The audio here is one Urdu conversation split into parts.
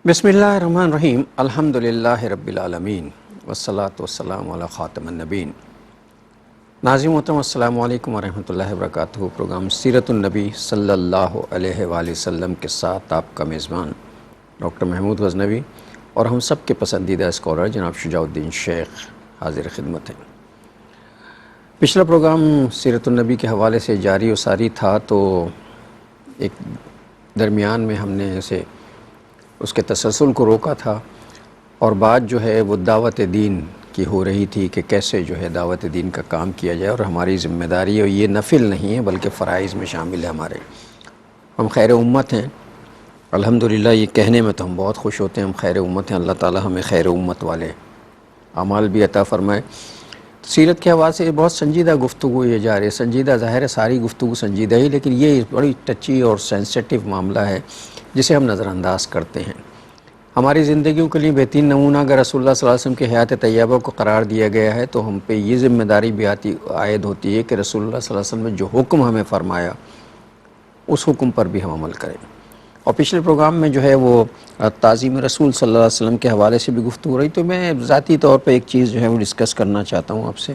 بسم اللہ الرحمن الرحیم الحمدللہ رب العالمین والصلاة والسلام علی خاتم النبین۔ ناظرین محترم السلام علیکم ورحمۃ اللہ وبرکاتہ۔ پروگرام سیرت النبی صلی اللہ علیہ وآلہ وسلم کے ساتھ آپ کا میزبان ڈاکٹر محمود غزنوی اور ہم سب کے پسندیدہ اسکالر جناب شجاع الدین شیخ حاضر خدمت ہیں۔ پچھلا پروگرام سیرت النبی کے حوالے سے جاری و ساری تھا، تو ایک درمیان میں ہم نے اسے اس کے تسلسل کو روکا تھا، اور بات جو ہے وہ دعوت دین کی ہو رہی تھی کہ کیسے جو ہے دعوت دین کا کام کیا جائے، اور ہماری ذمہ داری ہے، یہ نفل نہیں ہے بلکہ فرائض میں شامل ہے ہمارے۔ ہم خیر امت ہیں، الحمدللہ یہ کہنے میں تو ہم بہت خوش ہوتے ہیں ہم خیر امت ہیں۔ اللہ تعالی ہمیں خیر امت والے اعمال بھی عطا فرمائے۔ سیرت کے حوالے سے بہت سنجیدہ گفتگو یہ جا رہی ہے، سنجیدہ ظاہر ہے ساری گفتگو سنجیدہ ہی، لیکن یہ بڑی ٹچی اور سینسیٹیو معاملہ ہے جسے ہم نظر انداز کرتے ہیں۔ ہماری زندگیوں کے لیے بہترین نمونہ اگر رسول اللہ صلی اللہ علیہ وسلم کے حیات طیبہ کو قرار دیا گیا ہے، تو ہم پہ یہ ذمہ داری بھی عائد ہوتی ہے کہ رسول اللہ صلی اللہ علیہ وسلم نے جو حکم ہمیں فرمایا اس حکم پر بھی ہم عمل کریں۔ اور پچھلے پروگرام میں جو ہے وہ تعظیم رسول صلی اللہ علیہ وسلم کے حوالے سے بھی گفتگو رہی، تو میں ذاتی طور پہ ایک چیز جو ہے وہ ڈسکس کرنا چاہتا ہوں آپ سے،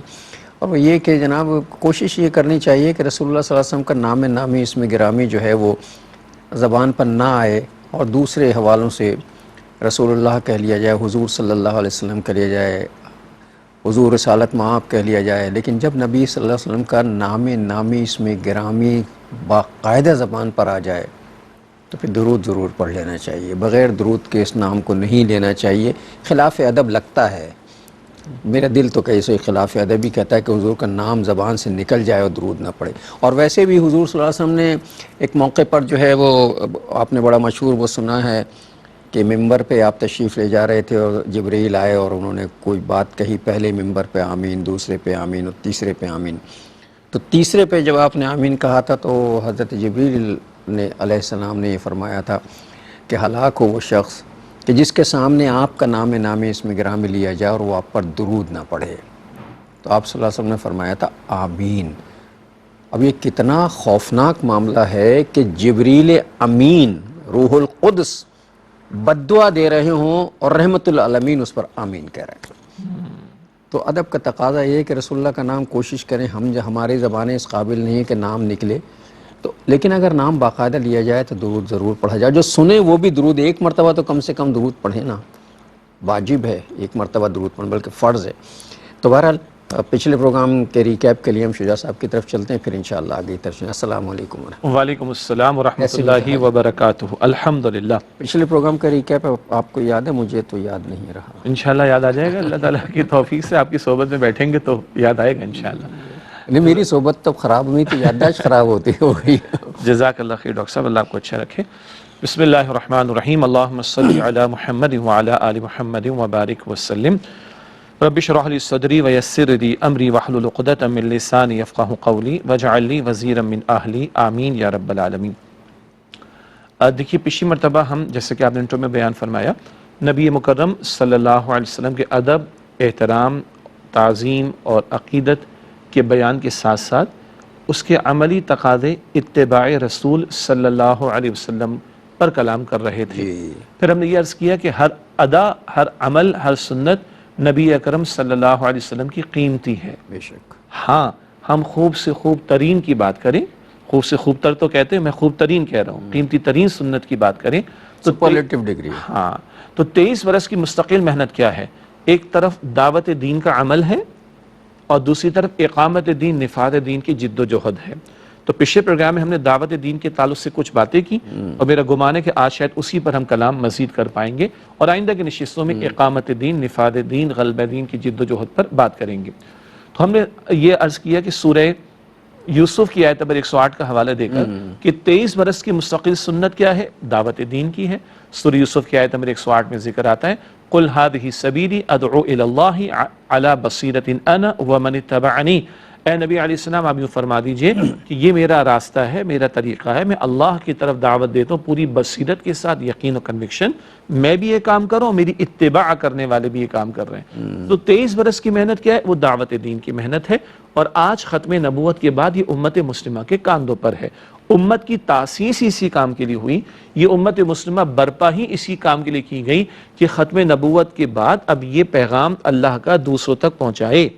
اور وہ یہ کہ جناب کوشش یہ کرنی چاہیے کہ رسول اللہ صلی اللہ علیہ وسلم کا نام نامی اسم گرامی جو ہے وہ زبان پر نہ آئے، اور دوسرے حوالوں سے رسول اللہ کہہ لیا جائے، حضور صلی اللہ علیہ وسلم کہہ لیا جائے، حضور رسالت مآب کہہ لیا جائے، لیکن جب نبی صلی اللہ علیہ وسلم کا نام نامی اسم گرامی باقاعدہ زبان پر آ جائے تو پھر درود ضرور پڑھ لینا چاہیے، بغیر درود کے اس نام کو نہیں لینا چاہیے۔ خلاف ادب لگتا ہے، میرا دل تو کیسے خلاف ادب ہی کہتا ہے کہ حضور کا نام زبان سے نکل جائے اور درود نہ پڑے۔ اور ویسے بھی حضور صلی اللہ علیہ وسلم نے ایک موقع پر جو ہے وہ آپ نے بڑا مشہور وہ سنا ہے کہ ممبر پہ آپ تشریف لے جا رہے تھے اور جبرائیل آئے اور انہوں نے کوئی بات کہی، پہلے ممبر پہ آمین، دوسرے پہ آمین اور تیسرے پہ آمین۔ تو تیسرے پہ جب آپ نے آمین کہا تھا تو حضرت جبرائیل نے علیہ السلام نے یہ فرمایا تھا کہ ہلاک ہو وہ شخص کہ جس کے سامنے آپ کا نام نامی اسم گرامی لیا جائے اور وہ آپ پر درود نہ پڑھے۔ تو آپ صلی اللہ علیہ وسلم نے فرمایا تھا آمین۔ اب یہ کتنا خوفناک معاملہ ہے کہ جبریل امین روح القدس بد دعا دے رہے ہوں اور رحمت العالمین اس پر آمین کہہ رہے ہیں۔ تو ادب کا تقاضا یہ ہے کہ رسول اللہ کا نام کوشش کریں، ہماری زبانیں اس قابل نہیں ہے کہ نام نکلے، تو لیکن اگر نام باقاعدہ لیا جائے تو درود ضرور پڑھا جائے۔ جو سنے وہ بھی درود ایک مرتبہ تو کم سے کم درود پڑھیں نا، واجب ہے ایک مرتبہ درود پڑھنا، بلکہ فرض ہے۔ تو بہرحال پچھلے پروگرام کے ریکیپ کے لیے ہم شجاع صاحب کی طرف چلتے ہیں، پھر انشاءاللہ آگے طرف چلیں۔ السلام علیکم ورحمۃ وعلیکم السلام ورحمۃ اللہ وبرکاتہ۔ الحمدللہ، پچھلے پروگرام کا ریکیپ آپ کو یاد ہے؟ مجھے تو یاد نہیں رہا۔ انشاءاللہ یاد آ جائے گا، اللہ تعالیٰ کی توفیق سے آپ کی صحبت میں بیٹھیں گے تو یاد آئے گا انشاءاللہ۔ نہیں، میری صحبت تو خراب ہوئی تو یادداشت خراب ہوتی ہوئی۔ جزاک اللہ خیر ڈاکٹر صاحب، اللہ آپ کو اچھا رکھے۔ بسم اللہ الرحمن الرحیم، اللہم صلی علی محمد وعلی آل محمد وبارک وسلم۔ رب اشرح لی صدری ویسر لی امری واحلل عقدۃ من لسانی یفقہوا قولی واجعل لی وزیرا من اہلی، آمین یا رب العالمین۔ دیکھیے پچھلی مرتبہ ہم جیسے کہ آپ نے انٹرو میں بیان فرمایا، نبی مکرم صلی اللہ علیہ وسلم کے ادب، احترام، تعظیم اور عقیدت کے بیان کے ساتھ ساتھ اس کے عملی تقاضے اتباع رسول صلی اللہ علیہ وسلم پر کلام کر رہے تھے۔ پھر ہم نے یہ عرض کیا کہ ہر ادا، ہر عمل، ہر سنت نبی اکرم صلی اللہ علیہ وسلم کی قیمتی ہے۔ بے شک۔ ہاں، ہم خوب سے خوب ترین کی بات کریں، خوب سے خوب تر تو کہتے ہیں، میں خوب ترین کہہ رہا ہوں، قیمتی ترین سنت کی بات کریں تو سپرلیٹو ڈگری۔ ہاں، تو 23 برس کی مستقل محنت کیا ہے؟ ایک طرف دعوت دین کا عمل ہے اور دوسری طرف اقامت دین، نفاذ دین کی جد و جہد ہے۔ تو پچھلے پروگرام میں ہم نے دعوت دین کے تعلق سے کچھ باتیں کی، اور میرا گمان ہے کہ آج شاید اسی پر ہم کلام مزید کر پائیں گے، اور آئندہ کی نشستوں میں اقامت دین، نفاذ دین، غلبہ دین کی جد و جہد پر بات کریں گے۔ تو ہم نے یہ عرض کیا کہ سورہ یوسف کی آیت نمبر 108 کا حوالہ دے کر کہ 23 برس کی مستقل سنت کیا ہے؟ دعوت دین کی ہے۔ سورہ یوسف کی آیت نمبر 108 میں ذکر آتا ہے قُلْ هَذِهِ سَبِيلِي أَدْعُو إِلَى اللَّهِ عَلَى بَصِيرَةٍ أَنَا وَمَنِ اتَّبَعَنِي۔ اے نبی علیہ السلام آپ یوں فرما دیجئے کہ یہ میرا راستہ ہے، میرا طریقہ ہے، میں اللہ کی طرف دعوت دیتا ہوں پوری بصیرت کے ساتھ، یقین و کنوکشن، میں بھی یہ کام کر رہا ہوں، میری اتباع کرنے والے بھی یہ کام کر رہے ہیں۔ تو 23 برس کی محنت کیا ہے؟ وہ دعوت دین کی محنت ہے، اور آج ختم نبوت کے بعد یہ امت مسلمہ کے کاندھوں پر ہے، امت کی تاسیس اسی کام کے لیے ہوئی، یہ امت مسلمہ برپا ہی اسی کام کے لیے کی گئی کہ ختم نبوت کے بعد اب یہ پیغام اللہ کا دوسروں تک پہنچائے۔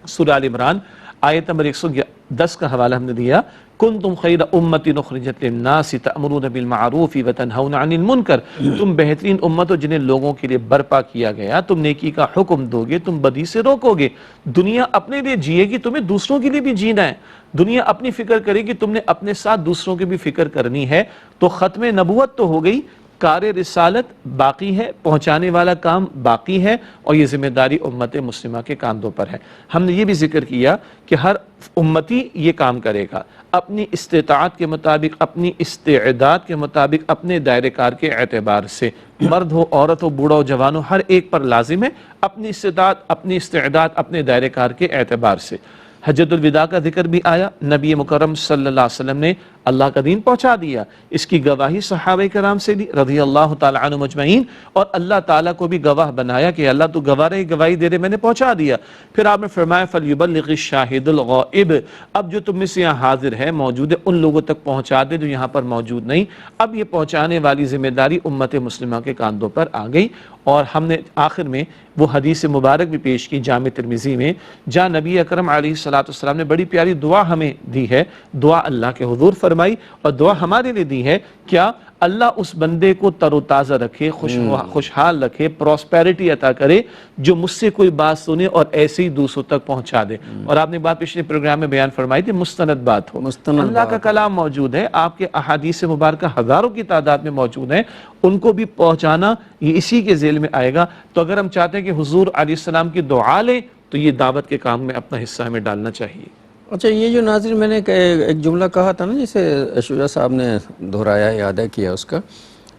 سورہ آل عمران آیت نمبر 110 کا حوالہ ہم نے دیا، کنتم خیر امت اخرجت للناس تأمرون بالمعروف وتنہون عن المنکر، تم بہترین امت ہو جنہیں لوگوں کے لیے برپا کیا گیا، تم نیکی کا حکم دو گے، تم بدی سے روکو گے۔ دنیا اپنے لیے جیے گی، تمہیں دوسروں کے لیے بھی جینا ہے، دنیا اپنی فکر کرے گی، تم نے اپنے ساتھ دوسروں کی بھی فکر کرنی ہے۔ تو ختم نبوت تو ہو گئی، کار رسالت باقی ہے، پہنچانے والا کام باقی ہے، اور یہ ذمہ داری امت مسلمہ کے کاندھوں پر ہے۔ ہم نے یہ بھی ذکر کیا کہ ہر امتی یہ کام کرے گا اپنی استطاعت کے مطابق، اپنی استعداد کے مطابق، اپنے دائرہ کار کے اعتبار سے، مرد ہو، عورت ہو، بوڑھا ہو، جوان ہو، ہر ایک پر لازم ہے اپنی استعداد اپنے دائرہ کار کے اعتبار سے۔ حجۃ الوداع کا ذکر بھی آیا، نبی مکرم صلی اللہ علیہ وسلم نے اللہ کا دین پہنچا دیا، اس کی گواہی صحابہ کرام سے لی رضی اللہ تعالی عنہم اجمعین، اور اللہ تعالیٰ کو بھی گواہ بنایا کہ اللہ تو گواہی دے رہے، میں نے پہنچا دیا۔ پھر آپ نے فرمایا فَلْيُبَلِّغِ الشَّاهِدُ الْغَائِبُ، اب جو تم میں سے یہاں حاضر ہے، موجود ہے، ان لوگوں تک پہنچا دے جو یہاں پر موجود نہیں۔ اب یہ پہنچانے والی ذمہ داری امت مسلمہ کے کاندھوں پر آ گئی، اور ہم نے آخر میں وہ حدیث مبارک بھی پیش کی جامع ترمذی میں، جہاں نبی اکرم علیہ السلام نے بڑی پیاری دعا ہمیں دی ہے، دعا اللہ کے حضور فرمائی، اور دعا ہمارے لیے دی ہے، کیا اللہ اس بندے کو تر و تازہ رکھے، خوشحال رکھے، پراسپیرٹی عطا کرے جو مجھ سے کوئی بات سنے اور ایسے ہی دوسروں تک پہنچا دے۔ اور آپ نے بات پچھلے پروگرام میں بیان فرمائی تھی، مستند بات ہو، اللہ کا کلام موجود ہے، آپ کے احادیث مبارکہ ہزاروں کی تعداد میں موجود ہیں، ان کو بھی پہنچانا یہ اسی کے ذیل میں آئے گا۔ تو اگر ہم چاہتے ہیں کہ حضور علیہ السلام کی دعا لیں تو یہ دعوت کے کام میں اپنا حصہ ہمیں ڈالنا چاہیے۔ اچھا، یہ جو ناظرین میں نے ایک جملہ کہا تھا نا، جسے شجاع صاحب نے دہرایا، اعادہ کیا اس کا،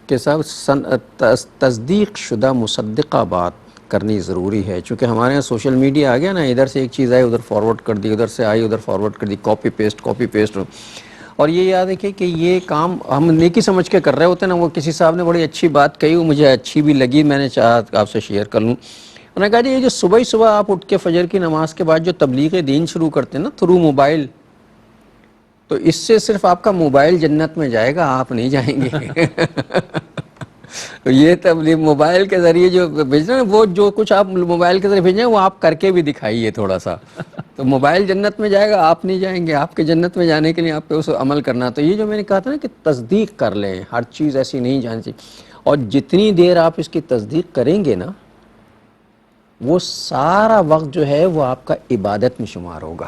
کہ صاحب تصدیق شدہ مصدقہ بات کرنی ضروری ہے، چونکہ ہمارے یہاں سوشل میڈیا آ گیا نا، ادھر سے ایک چیز آئی ادھر فارورڈ کر دی، ادھر سے آئی ادھر فارورڈ کر دی، کاپی پیسٹ۔ اور یہ یاد رکھیں کہ یہ کام ہم نیکی سمجھ کے کر رہے ہوتے ہیں نا۔ وہ کسی صاحب نے بڑی اچھی بات کہی، وہ مجھے اچھی بھی لگی، میں نے چاہا آپ سے شیئر کر لوں۔ انہوں نے کہا جی یہ جو صبح آپ اٹھ کے فجر کی نماز کے بعد جو تبلیغ دین شروع کرتے ہیں نا تھرو موبائل، تو اس سے صرف آپ کا موبائل جنت میں جائے گا، آپ نہیں جائیں گے۔ یہ تبلیغ موبائل کے ذریعے جو بھیجنا ہے، وہ جو کچھ آپ موبائل کے ذریعے بھیجیں وہ آپ کر کے بھی دکھائیے تھوڑا سا، تو موبائل جنت میں جائے گا، آپ نہیں جائیں گے۔ آپ کے جنت میں جانے کے لیے آپ پہ اس عمل کرنا۔ تو یہ جو میں نے کہا تھا نا کہ تصدیق کر لیں، ہر چیز ایسی نہیں جاننی چاہیے، اور جتنی دیر آپ اس کی تصدیق کریں گے نا، وہ سارا وقت جو ہے وہ آپ کا عبادت میں شمار ہوگا۔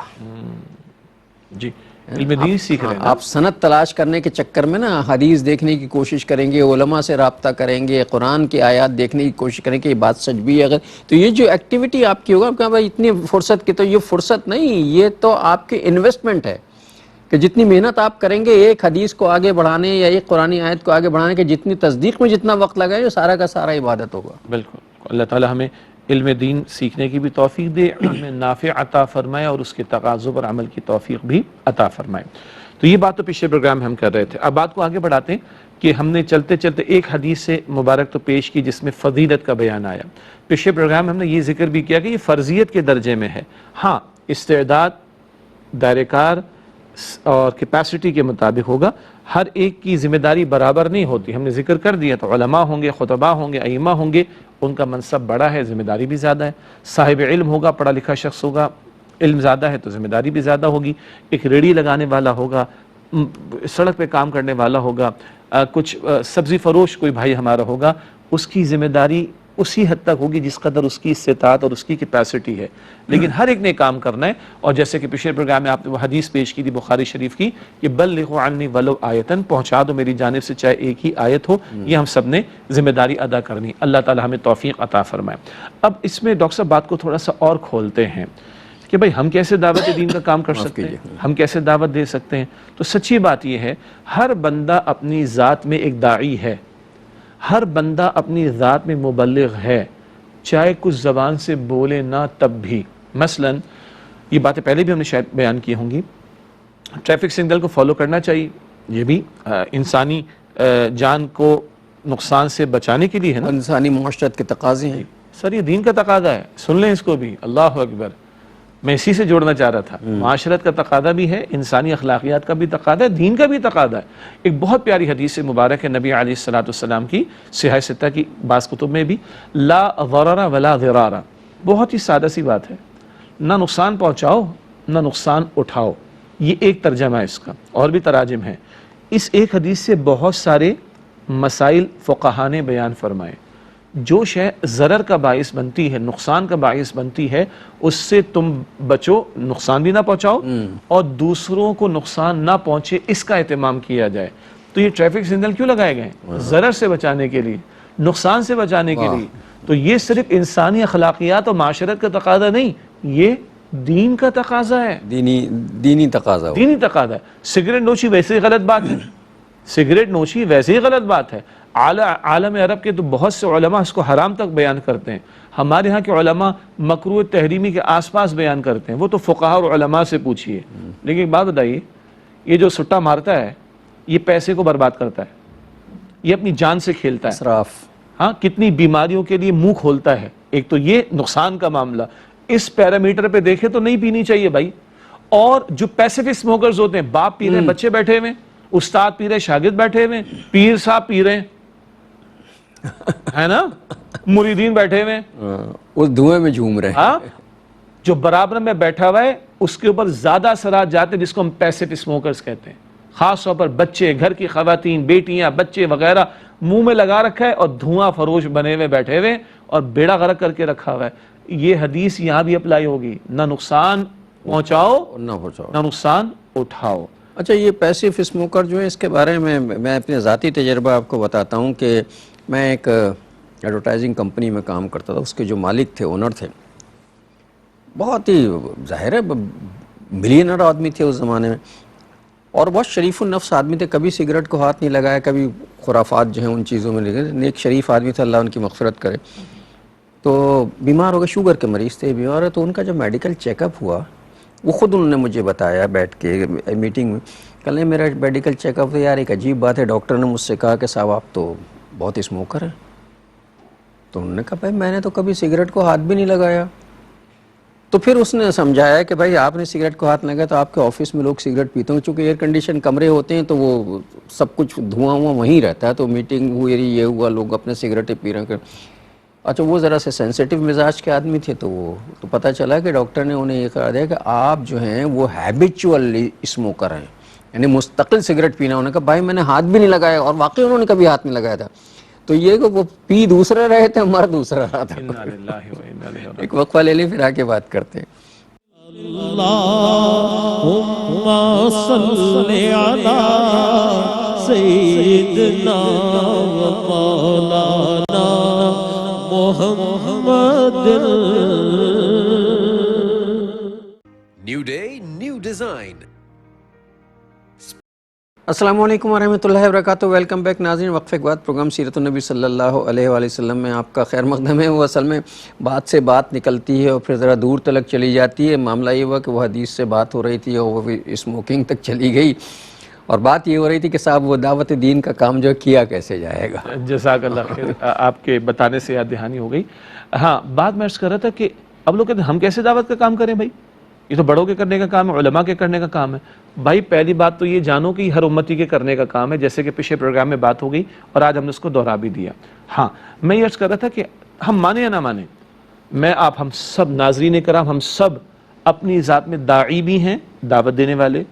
جی، علم دین سیکھ رہے ہیں نا۔ آپ سند تلاش کرنے کے چکر میں نا حدیث دیکھنے کی کوشش کریں گے، علماء سے رابطہ کریں گے، قرآن کی آیات دیکھنے کی کوشش کریں گے، یہ بات سچ بھی ہے اگر تو یہ جو ایکٹیویٹی آپ کی ہوگا، آپ کہا بھائی اتنی فرصت کی، تو یہ فرصت نہیں، یہ تو آپ کی انویسٹمنٹ ہے، کہ جتنی محنت آپ کریں گے ایک حدیث کو آگے بڑھانے یا ایک قرآن آیت کو آگے بڑھانے کے، جتنی تصدیق میں جتنا وقت لگائے وہ سارا کا سارا عبادت ہوگا۔ بالکل، اللہ تعالی ہمیں علم دین سیکھنے کی بھی توفیق دے، علم نافع عطا فرمائے، اور اس کے تقاضوں پر عمل کی توفیق بھی عطا فرمائے۔ تو یہ بات تو پچھلے پروگرام میں ہم کر رہے تھے۔ اب بات کو آگے بڑھاتے ہیں کہ ہم نے چلتے چلتے ایک حدیث سے مبارک تو پیش کی جس میں فضیلت کا بیان آیا۔ پچھلے پروگرام میں ہم نے یہ ذکر بھی کیا کہ یہ فرضیت کے درجے میں ہے، ہاں استعداد، دائرہ کار اور کیپیسٹی کے مطابق ہوگا، ہر ایک کی ذمہ داری برابر نہیں ہوتی۔ ہم نے ذکر کر دیا تو علماء ہوں گے، خطباء ہوں گے، ائمہ ہوں گے، ان کا منصب بڑا ہے، ذمہ داری بھی زیادہ ہے۔ صاحب علم ہوگا، پڑھا لکھا شخص ہوگا، علم زیادہ ہے تو ذمہ داری بھی زیادہ ہوگی۔ ایک ریڑھی لگانے والا ہوگا، سڑک پہ کام کرنے والا ہوگا، کچھ سبزی فروش کوئی بھائی ہمارا ہوگا، اس کی ذمہ داری اسی حد تک ہوگی جس قدر اس کی استطاعت اور اس کی کیپیسٹی ہے، لیکن ہر ایک نے کام کرنا ہے۔ اور جیسے کہ پچھلے پروگرام میں آپ نے وہ حدیث پیش کی تھی بخاری شریف کی کہ بلغوا عنی ولو آیتن، پہنچا دو میری جانب سے چاہے ایک ہی آیت ہو، یہ ہم سب نے ذمہ داری ادا کرنی۔ اللہ تعالی ہمیں توفیق عطا فرمائے۔ اب اس میں ڈاکٹر صاحب بات کو تھوڑا سا اور کھولتے ہیں کہ بھائی ہم کیسے دعوت دین کا کام کر سکتے ہیں، ہم کیسے دعوت دے سکتے ہیں۔ تو سچی بات یہ ہے، ہر بندہ اپنی ذات میں ایک داعی ہے، ہر بندہ اپنی ذات میں مبلغ ہے، چاہے کچھ زبان سے بولے نہ تب بھی۔ مثلا یہ باتیں پہلے بھی ہم نے شاید بیان کی ہوں گی، ٹریفک سگنل کو فالو کرنا چاہیے، یہ بھی انسانی جان کو نقصان سے بچانے کے لیے ہے نا، انسانی معاشرت کے تقاضے ہیں۔ سر یہ دین کا تقاضا ہے، سن لیں اس کو بھی، اللہ اکبر۔ میں اسی سے جوڑنا چاہ رہا تھا. معاشرت کا تقاضا بھی ہے, انسانی اخلاقیات کا بھی تقاضا ہے, دین کا بھی تقاضا ہے. ایک بہت پیاری حدیث مبارک ہے نبی علیہ الصلوۃ والسلام کی, صحیح ستہ کی بعض کتب میں بھی, لا ضرر ولا ضرار. بہت ہی سادہ سی بات ہے, نہ نقصان پہنچاؤ نہ نقصان اٹھاؤ. یہ ایک ترجمہ ہے اس کا, اور بھی تراجم ہیں. اس ایک حدیث سے بہت سارے مسائل فقہا نے بیان فرمائے. جو شے ضرر کا باعث بنتی ہے, نقصان کا باعث بنتی ہے, اس سے تم بچو, نقصان بھی نہ پہنچاؤ اور دوسروں کو نقصان نہ پہنچے, اس کا اہتمام کیا جائے. تو یہ ٹریفک سگنل کیوں لگائے گئے ہیں؟ ضرر سے بچانے کے لیے, نقصان سے بچانے کے لیے. تو یہ صرف انسانی اخلاقیات اور معاشرت کا تقاضا نہیں, یہ دین کا تقاضا ہے, دینی تقاضا ہو. دینی تقاضا ہے. سگریٹ نوشی ویسے ہی غلط بات ہے, سگریٹ نوشی ویسے ہی غلط بات ہے. عالم عرب کے تو بہت سے علماء اس کو حرام تک بیان کرتے ہیں. ہمارے ہاں کے علماء مکروہ تحریمی کے آس پاس بیان کرتے ہیں, وہ تو فقہا اور علماء سے پوچھئے. لیکن ایک بات بتائیے, یہ جو سٹا مارتا ہے یہ پیسے کو برباد کرتا ہے, یہ اپنی جان سے کھیلتا ہے, اسراف. ہاں, کتنی بیماریوں کے لیے منہ کھولتا ہے. ایک تو یہ نقصان کا معاملہ, اس پیرامیٹر پہ دیکھے تو نہیں پینی چاہیے بھائی. اور جو پیسیو اسموکرز ہوتے ہیں, باپ پی رہے ہیں, بچے بیٹھے ہوئے, استاد پی رہے, شاگرد بیٹھے ہوئے, پیر صاحب پی رہے ہیں, ہے نا, مریدین بیٹھے ہوئے, اس دھوئیں میں جھوم رہے ہیں. ہاں, جو برابر میں بیٹھا ہوا ہے اس کے اوپر زیادہ اثرات جاتے ہیں, جس کو ہم پیسیو اسموکرز کہتے ہیں. خاص طور پر بچے, گھر کی خواتین, بیٹیاں, بچے وغیرہ منہ میں لگا رکھا ہے اور دھواں فروش بنے ہوئے بیٹھے ہوئے اور بیڑا غرق کر کے رکھا ہوا ہے. یہ حدیث یہاں بھی اپلائی ہوگی, نہ نقصان پہنچاؤ نہ نقصان اٹھاؤ. اچھا, یہ پیسیو اسموکر جو ہے, اس کے بارے میں اپنے ذاتی تجربہ آپ کو بتاتا ہوں کہ میں ایک ایڈورٹائزنگ کمپنی میں کام کرتا تھا. اس کے جو مالک تھے, اونر تھے, بہت ہی ظاہر ہے ملینر آدمی تھے اس زمانے میں, اور بہت شریف النفس آدمی تھے. کبھی سگریٹ کو ہاتھ نہیں لگایا, کبھی خرافات جو ہیں ان چیزوں میں لگے. نیک شریف آدمی تھا, اللہ ان کی مغفرت کرے. تو بیمار ہو گئے, شوگر کے مریض تھے, بیمار ہے. تو ان کا جو میڈیکل چیک اپ ہوا, وہ خود انہوں نے مجھے بتایا بیٹھ کے میٹنگ میں, کل میرا میڈیکل چیک اپ. یار ایک عجیب بات ہے, ڈاکٹر نے مجھ سے کہا کہ صاحب آپ تو بہت اسموکر ہیں. تو انہوں نے کہا بھائی میں نے تو کبھی سگریٹ کو ہاتھ بھی نہیں لگایا. تو پھر اس نے سمجھایا کہ بھائی آپ نے سگریٹ کو ہاتھ لگایا تو آپ کے آفس میں لوگ سگریٹ پیتے ہیں, چونکہ ایئر کنڈیشن کمرے ہوتے ہیں تو وہ سب کچھ دھواں وہیں رہتا ہے. تو میٹنگ ہوئی, یہ ہوا, لوگ اپنے سگریٹیں پی رہے ہیں. اچھا, وہ ذرا سے سینسیٹیو مزاج کے آدمی تھے, تو وہ تو پتہ چلا کہ ڈاکٹر نے انہیں یہ کہا دیا کہ آپ جو ہیں وہ ہیبیچول اسموکر ہیں, یعنی مستقل سگریٹ پینا. انہوں نے کہا بھائی میں نے ہاتھ بھی نہیں لگایا, اور واقعی انہوں نے کبھی ہاتھ نہیں لگایا تھا. تو یہ کہ وہ پی دوسرے رہے تھے, مر دوسرا رہا تھا. ایک وقفہ لے لیں, پھر آ کے بات کرتے ہیں. اللہم صلی علی سیدنا و مولانا محمد. New day, new design. السلام علیکم ورحمۃ اللہ وبرکاتہ. ویلکم بیک ناظرین. وقفے کے بعد پروگرام سیرت النبی صلی اللہ علیہ وآلہ وسلم میں آپ کا خیر مقدم ہے. وہ اصل میں بات سے بات نکلتی ہے اور پھر ذرا دور تلک چلی جاتی ہے. معاملہ یہ ہوا کہ وہ حدیث سے بات ہو رہی تھی اور وہ اسموکنگ تک چلی گئی, اور بات یہ ہو رہی تھی کہ صاحب وہ دعوت دین کا کام جو کیا کیسے جائے گا. جزاک اللہ خیر, آپ کے بتانے سے یاد دہانی ہو گئی. ہاں, بات میں عرض کر رہا تھا کہ اب لوگ کہتے ہیں ہم کیسے دعوت کا کام کریں بھائی, یہ تو بڑوں کے کرنے کا کام ہے, علماء کے کرنے کا کام ہے. بھائی پہلی بات تو یہ جانو کہ ہر امتی کے کرنے کا کام ہے, جیسے کہ پچھلے پروگرام میں بات ہو گئی اور آج ہم نے اس کو دہرا بھی دیا. ہاں, میں یہ عرض کر رہا تھا کہ ہم مانیں یا نہ مانیں, میں آپ ہم سب ناظرین کرام ہم سب اپنی ذات میں داعی بھی ہیں, دعوت دینے والے,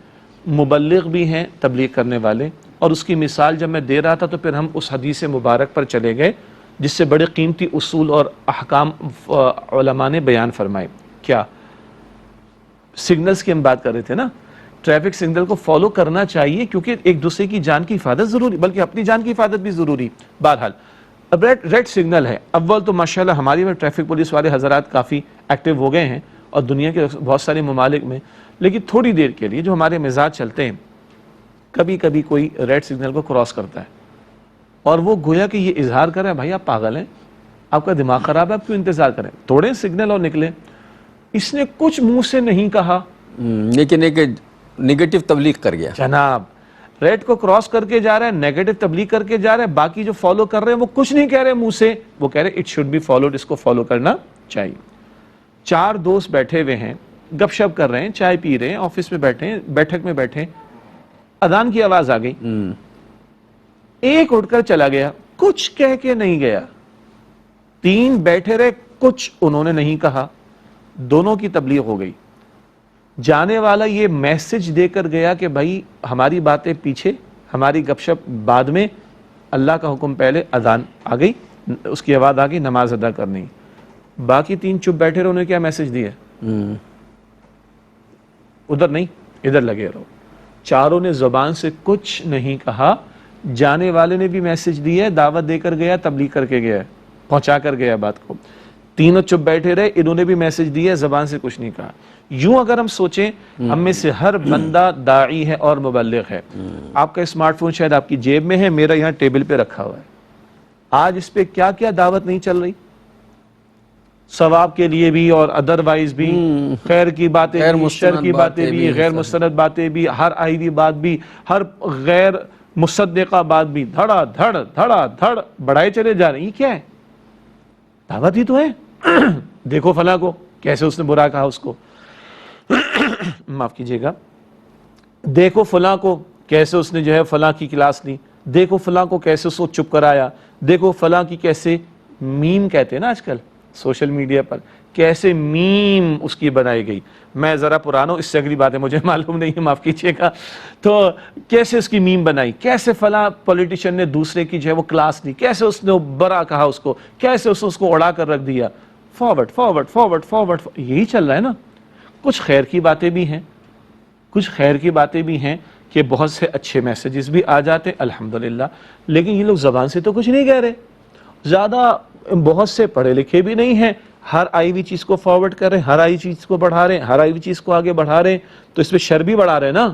مبلغ بھی ہیں, تبلیغ کرنے والے. اور اس کی مثال جب میں دے رہا تھا تو پھر ہم اس حدیث مبارک پر چلے گئے جس سے بڑے قیمتی اصول اور احکام علماء نے بیان فرمائے. کیا سگنلز کی ہم بات کر رہے تھے نا, ٹریفک سگنل کو فالو کرنا چاہیے کیونکہ ایک دوسرے کی جان کی حفاظت ضروری, بلکہ اپنی جان کی حفاظت بھی ضروری. بہرحال اب ریڈ سگنل ہے. اول تو ماشاءاللہ ہماری میں ٹریفک پولیس والے حضرات کافی ایکٹیو ہو گئے ہیں اور دنیا کے بہت سارے ممالک میں, لیکن تھوڑی دیر کے لیے جو ہمارے مزاج چلتے ہیں, کبھی کبھی کوئی ریڈ سگنل کو کراس کرتا ہے اور وہ گویا کہ یہ اظہار کر رہا ہے بھائی آپ پاگل ہیں, آپ کا دماغ خراب ہے, آپ کیوں انتظار کریں, توڑیں سگنل اور نکلیں. اس نے کچھ منہ سے نہیں کہا, لیکن ایک نیگیٹو تبلیغ کر گیا. جناب ریڈ کو کراس کر کے جا رہا ہے, نیگیٹو تبلیغ کر کے جا رہا ہے. باقی جو فالو کر رہے ہیں وہ کچھ نہیں کہہ رہے منہ سے, وہ کہہ رہے اٹ شوڈ بی فالوڈ, اس کو فالو کرنا چاہیے. 4 دوست بیٹھے ہوئے ہیں, گپ شپ کر رہے ہیں, چائے پی رہے ہیں, آفس میں بیٹھے ہیں, بیٹھک میں بیٹھے, اذان کی آواز آ گئی, ایک اٹھ کر چلا گیا, کچھ کہہ کے نہیں گیا, 3 بیٹھے رہے, کچھ انہوں نے نہیں کہا, دونوں کی تبلیغ ہو گئی. جانے والا یہ میسج دے کر گیا کہ بھائی ہماری باتیں پیچھے, ہماری گپ شپ بعد میں, اللہ کا حکم پہلے, اذان آ گئی, اس کی آواز آ گئی, نماز ادا کرنی. باقی 3 چپ بیٹھے رہے, انہوں نے کیا میسج دیا؟ ادھر نہیں, ادھر لگے رہو. چاروں نے زبان سے کچھ نہیں کہا. جانے والے نے بھی میسج دیا ہے, دعوت دے کر گیا, تبلیغ کر کے گیا, پہنچا کر گیا بات کو. تینوں چپ بیٹھے رہے, انہوں نے بھی میسج دیا ہے, زبان سے کچھ نہیں کہا. یوں اگر ہم سوچیں, ہم میں سے ہر بندہ داعی ہے اور مبلغ ہے. آپ کا اسمارٹ فون شاید آپ کی جیب میں ہے, میرا یہاں ٹیبل پہ رکھا ہوا ہے. آج اس پہ کیا کیا دعوت نہیں چل رہی, ثواب کے لیے بھی اور ادروائز بھی, خیر کی باتیں بھی, شر کی باتیں بھی, غیر مستند باتیں بھی, ہر آئی ہوئی بات بھی, ہر غیر مصدقہ بات بھی, دھڑا دھڑ بڑھائے چلے جا رہے ہیں. یہ کیا ہے؟ دعوت ہی تو ہے. دیکھو فلاں کو کیسے اس نے برا کہا اس کو, معاف کیجیے گا, دیکھو فلاں کو کیسے اس نے جو ہے فلاں کی کلاس لی, دیکھو فلاں کو کیسے اس کو چپ کرایا, دیکھو فلاں کی کیسے میم کہتے ہیں نا آج کل سوشل میڈیا پر, کیسے میم اس کی بنائی گئی. میں ذرا پرانا ہوں, اس سے اگلی باتیں مجھے معلوم نہیں ہے, معاف کیجیے گا. تو کیسے اس کی میم بنائی, کیسے فلاں پولیٹیشین نے دوسرے کی جو ہے وہ کلاس لی, کیسے اس نے برا کہا اس کو, کیسے اس کو اڑا کر رکھ دیا. فارورڈ یہی چل رہا ہے نا. کچھ خیر کی باتیں بھی ہیں, کچھ خیر کی باتیں بھی ہیں کہ بہت سے اچھے میسیجز بھی آ جاتے ہیں الحمدللہ, لیکن یہ لوگ زبان سے تو کچھ نہیں کہہ رہے. زیادہ بہت سے پڑھے لکھے بھی نہیں ہیں, ہر آئی ہوئی چیز کو فارورڈ کر رہے ہیں, ہر آئی چیز کو بڑھا رہے ہیں, ہر آئی ہوئی چیز کو آگے بڑھا رہے ہیں. تو اس پہ شر بھی بڑھا رہے ہیں نا,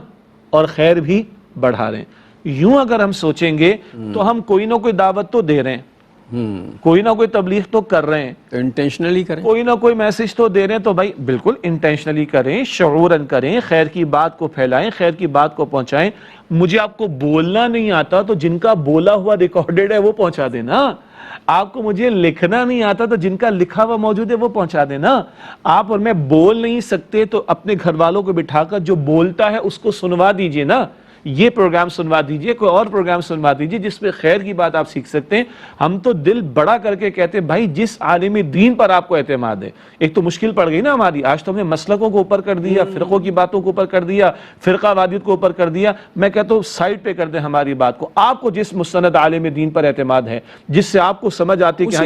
اور خیر بھی بڑھا رہے ہیں. یوں اگر ہم سوچیں گے تو ہم کوئی نہ کوئی دعوت تو دے رہے ہیں, کوئی نہ کوئی تبلیغ تو کر رہے ہیں, انٹینشنلی کریں, کوئی نہ کوئی میسج تو دے رہے ہیں. تو بھائی بالکل انٹینشنلی کریں, شعوراً کریں, خیر کی بات کو پھیلائیں, خیر کی بات کو پہنچائیں. مجھے آپ کو بولنا نہیں آتا تو جن کا بولا ہوا ریکارڈڈ ہے وہ پہنچا دینا. آپ کو مجھے لکھنا نہیں آتا تو جن کا لکھا ہوا موجود ہے وہ پہنچا دینا. آپ اور میں بول نہیں سکتے تو اپنے گھر والوں کو بٹھا کر جو بولتا ہے اس کو سنوا دیجئے نا. یہ پروگرام سنوا دیجئے, کوئی اور پروگرام سنوا دیجئے جس میں خیر کی بات آپ سیکھ سکتے ہیں. ہم تو دل بڑا کر کے کہتے ہیں بھائی جس عالم دین پر آپ کو اعتماد ہے. ایک تو مشکل پڑ گئی نا ہماری, آج تو ہم نے مسلکوں کو اوپر کر دیا, فرقوں کی باتوں کو اوپر کر دیا, فرقہ وادیت کو اوپر کر دیا. میں کہتا ہوں سائڈ پہ کر دیں ہماری بات کو. آپ کو جس مستند عالم دین پر اعتماد ہے, جس سے آپ کو سمجھ آتی ہے کہ ہاں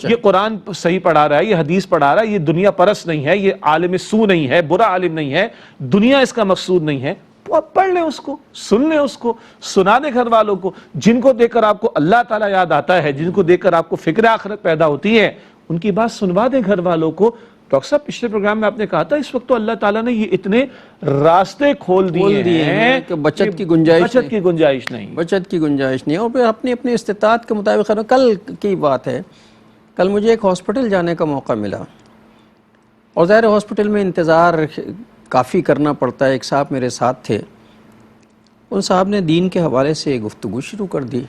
یہ قرآن صحیح پڑھا رہا ہے, یہ حدیث پڑھا رہا ہے, یہ دنیا پرست نہیں ہے, یہ عالم سو نہیں ہے, برا عالم نہیں ہے, دنیا اس کا مقصود نہیں ہے, تو آپ پڑھ لیں اس کو, سن لیں اس کو, سنا دیں گھر والوں کو. جن کو دیکھ کر آپ کو اللہ تعالیٰ یاد آتا ہے, جن کو دیکھ کر آپ کو فکر آخرت پیدا ہوتی ہے, ان کی بات سنوا دیں گھر والوں کو. ڈاکٹر صاحب پچھلے پروگرام میں آپ نے کہا تھا اس وقت تو اللہ تعالیٰ نے یہ اتنے راستے کھول دیے ہیں کہ بچت کی گنجائش نہیں. بچت کی گنجائش نہیں. اور پھر اپنی استطاعت کے مطابق. کل کی بات ہے, کل مجھے ایک ہاسپٹل جانے کا موقع ملا, اور ظاہر ہاسپٹل میں انتظار کافی کرنا پڑتا ہے. ایک صاحب میرے ساتھ تھے, ان صاحب نے دین کے حوالے سے گفتگو شروع کر دی,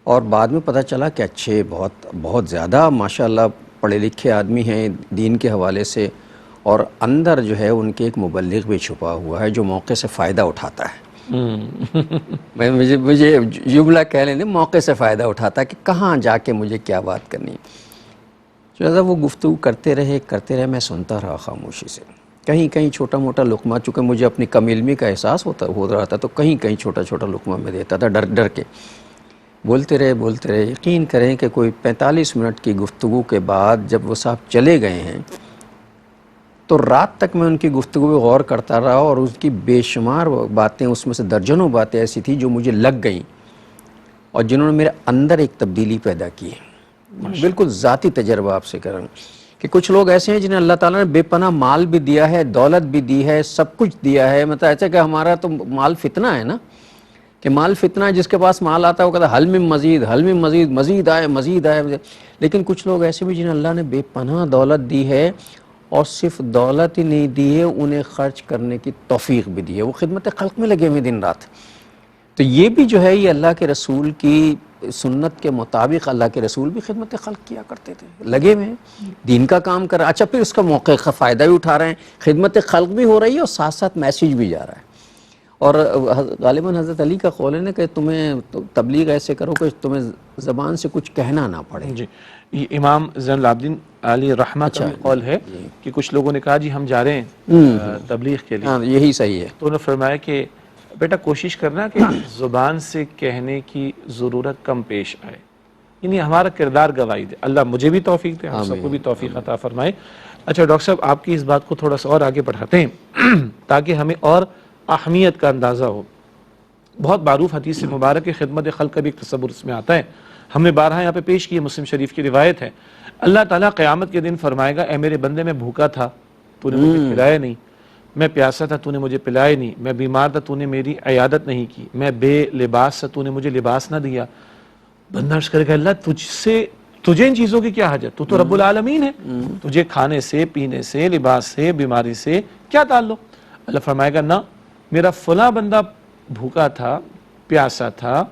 اور بعد میں پتہ چلا کہ اچھے بہت زیادہ ماشاءاللہ پڑھے لکھے آدمی ہیں دین کے حوالے سے, اور اندر جو ہے ان کے ایک مبلغ بھی چھپا ہوا ہے جو موقع سے فائدہ اٹھاتا ہے. مجھے جملہ کہہ لیں, موقع سے فائدہ اٹھاتا ہے کہ کہاں جا کے مجھے کیا بات کرنی. لہٰذا وہ گفتگو کرتے رہے, میں سنتا رہا خاموشی سے. کہیں چھوٹا موٹا لقمہ, چونکہ مجھے اپنی کم علمی کا احساس ہو رہا تھا, تو کہیں چھوٹا لقمہ میں دیتا تھا ڈر کے. بولتے رہے. یقین کریں کہ کوئی 45 منٹ کی گفتگو کے بعد جب وہ صاحب چلے گئے ہیں, تو رات تک میں ان کی گفتگو پہ غور کرتا رہا, اور اس کی بے شمار باتیں, اس میں سے درجنوں باتیں ایسی تھیں جو مجھے لگ گئیں, اور جنہوں نے میرے اندر ایک تبدیلی پیدا کی. بالکل ذاتی تجربہ آپ سے کر رہا ہوں کہ کچھ لوگ ایسے ہیں جنہیں اللہ تعالیٰ نے بے پناہ مال بھی دیا ہے, دولت بھی دی ہے, سب کچھ دیا ہے. مطلب ایسا کہ ہمارا تو مال فتنہ ہے نا, کہ مال فتنہ ہے. جس کے پاس مال آتا ہے وہ کہتا ہے حل من مزید, مزید آئے. لیکن کچھ لوگ ایسے بھی جنہیں اللہ نے بے پناہ دولت دی ہے, اور صرف دولت ہی نہیں دی ہے, انہیں خرچ کرنے کی توفیق بھی دی ہے. وہ خدمت خلق میں لگے ہوئے دن رات. تو یہ بھی جو ہے یہ اللہ کے رسول کی سنت کے مطابق اللہ کے رسول بھی خدمت خلق کیا کرتے تھے، لگے ہوئے ہیں دین کا کام کر رہے ہیں. اچھا پھر اس کا موقع کا فائدہ بھی اٹھا رہے ہیں، خدمت خلق بھی ہو رہی ہے اور ساتھ ساتھ میسیج بھی جا رہا ہے. اور غالباً حضرت علی کا قول ہے نا کہ تمہیں تبلیغ ایسے کرو کہ تمہیں زبان سے کچھ کہنا نہ پڑے. جی، یہ امام زین العابدین علی رحمہ کا بھی قول ہے کہ کچھ لوگوں نے کہا جی ہم جا رہے ہیں تبلیغ کے لیے. ہاں یہی صحیح ہے. تو انہوں نے فرمایا کہ بیٹا کوشش کرنا کہ زبان سے کہنے کی ضرورت کم پیش آئے، یعنی ہمارا کردار گواہی دے. اللہ مجھے بھی توفیق دے، ہم سب کو بھی توفیق عطا فرمائے. اچھا ڈاکٹر صاحب آپ کی اس بات کو تھوڑا سا اور آگے بڑھاتے ہیں تاکہ ہمیں اور اہمیت کا اندازہ ہو. بہت معروف حدیث مبارک خدمت خلق کا بھی ایک تصور اس میں آتا ہے، ہم نے بارہا یہاں پہ پیش کی ہے، مسلم شریف کی روایت ہے. اللہ تعالیٰ قیامت کے دن فرمائے گا اے میرے بندے میں بھوکا تھا تو نے مجھے کھلایا نہیں، میں پیاسا تھا تو نے مجھے پلایا نہیں، میں بیمار تھا تو نے میری عیادت نہیں کی، میں بے لباس تھا تو نے مجھے لباس نہ دیا. بندہ عرض کرے گا اللہ تجھے ان چیزوں کی کیا حاجت، تو رب العالمین ہے، تجھے کھانے سے پینے سے لباس سے بیماری سے کیا تعلق. اللہ فرمائے گا نہ، میرا فلاں بندہ بھوکا تھا، پیاسا تھا،